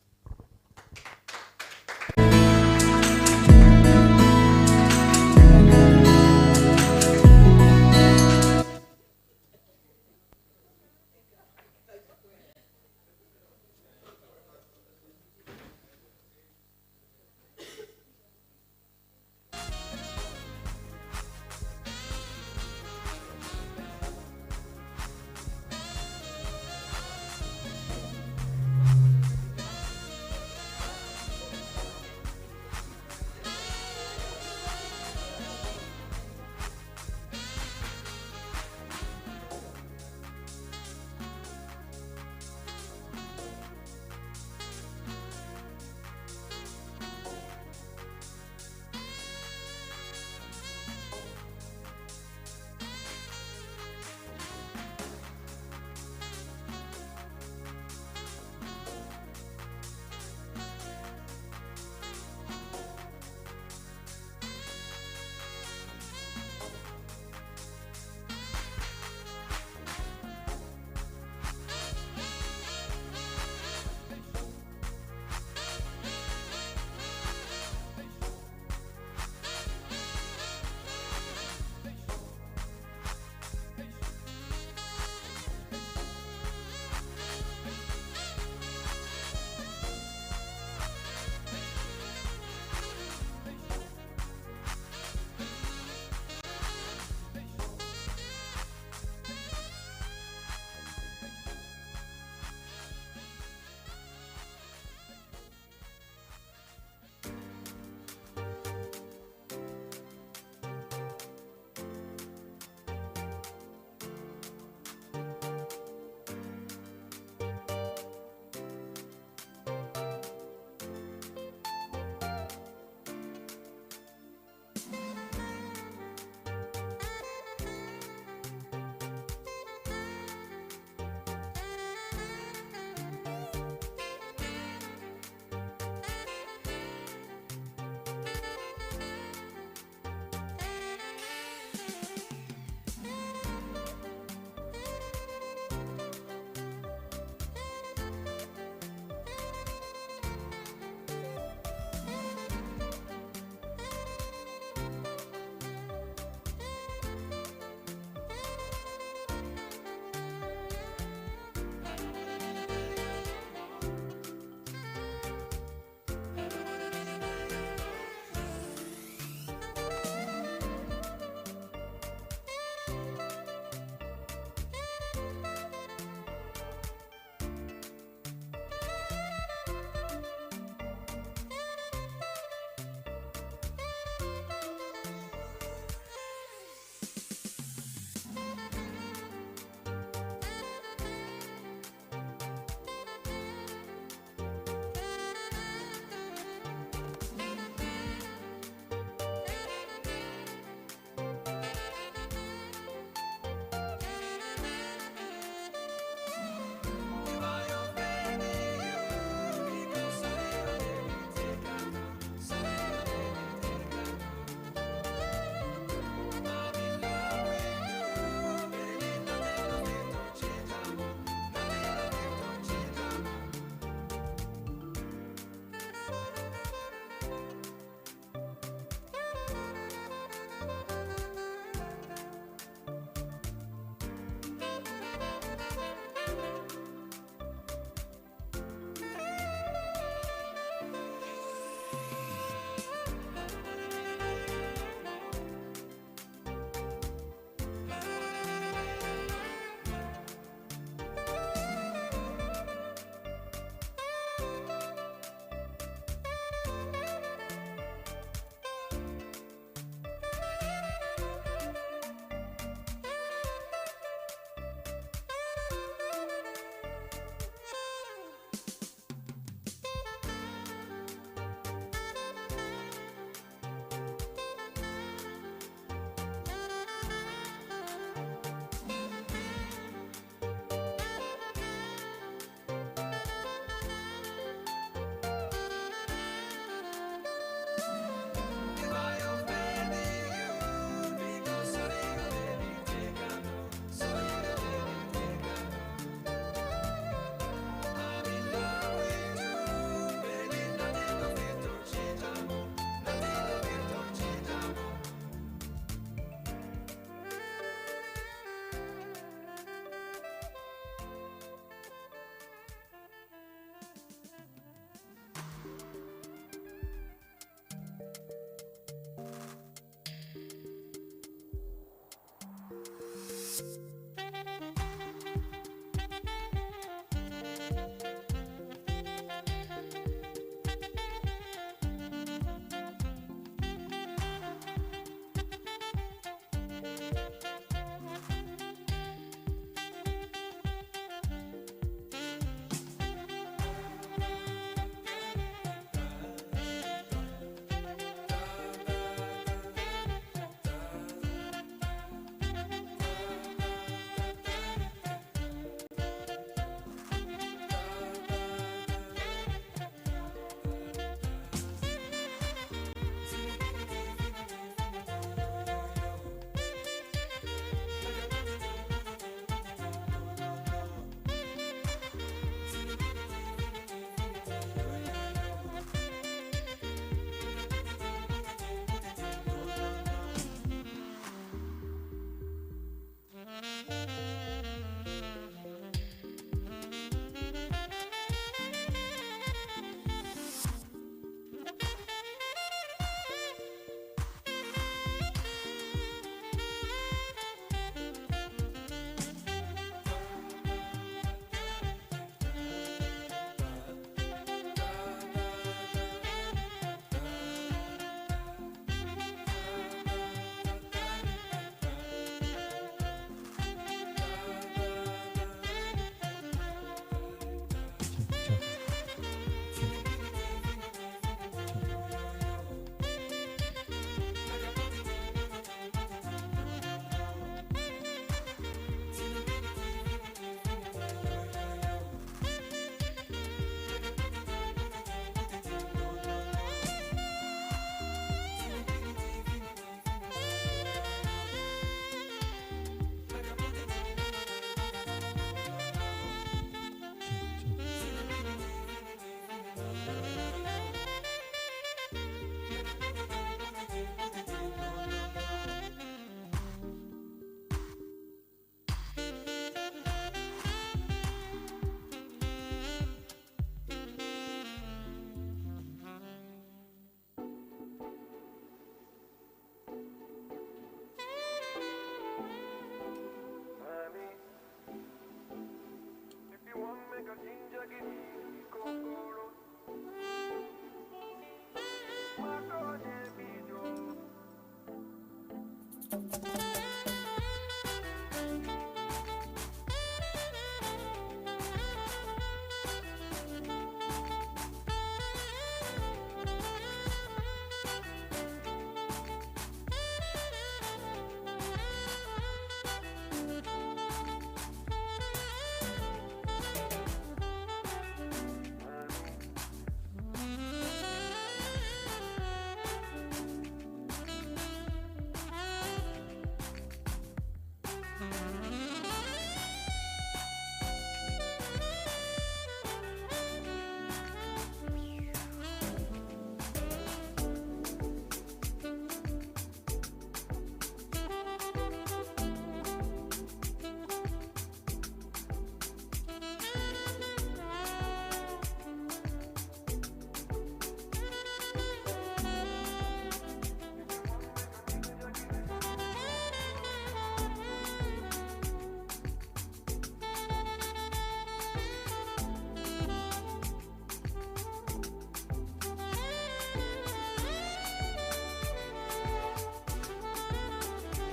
ginger, give me the kokoro.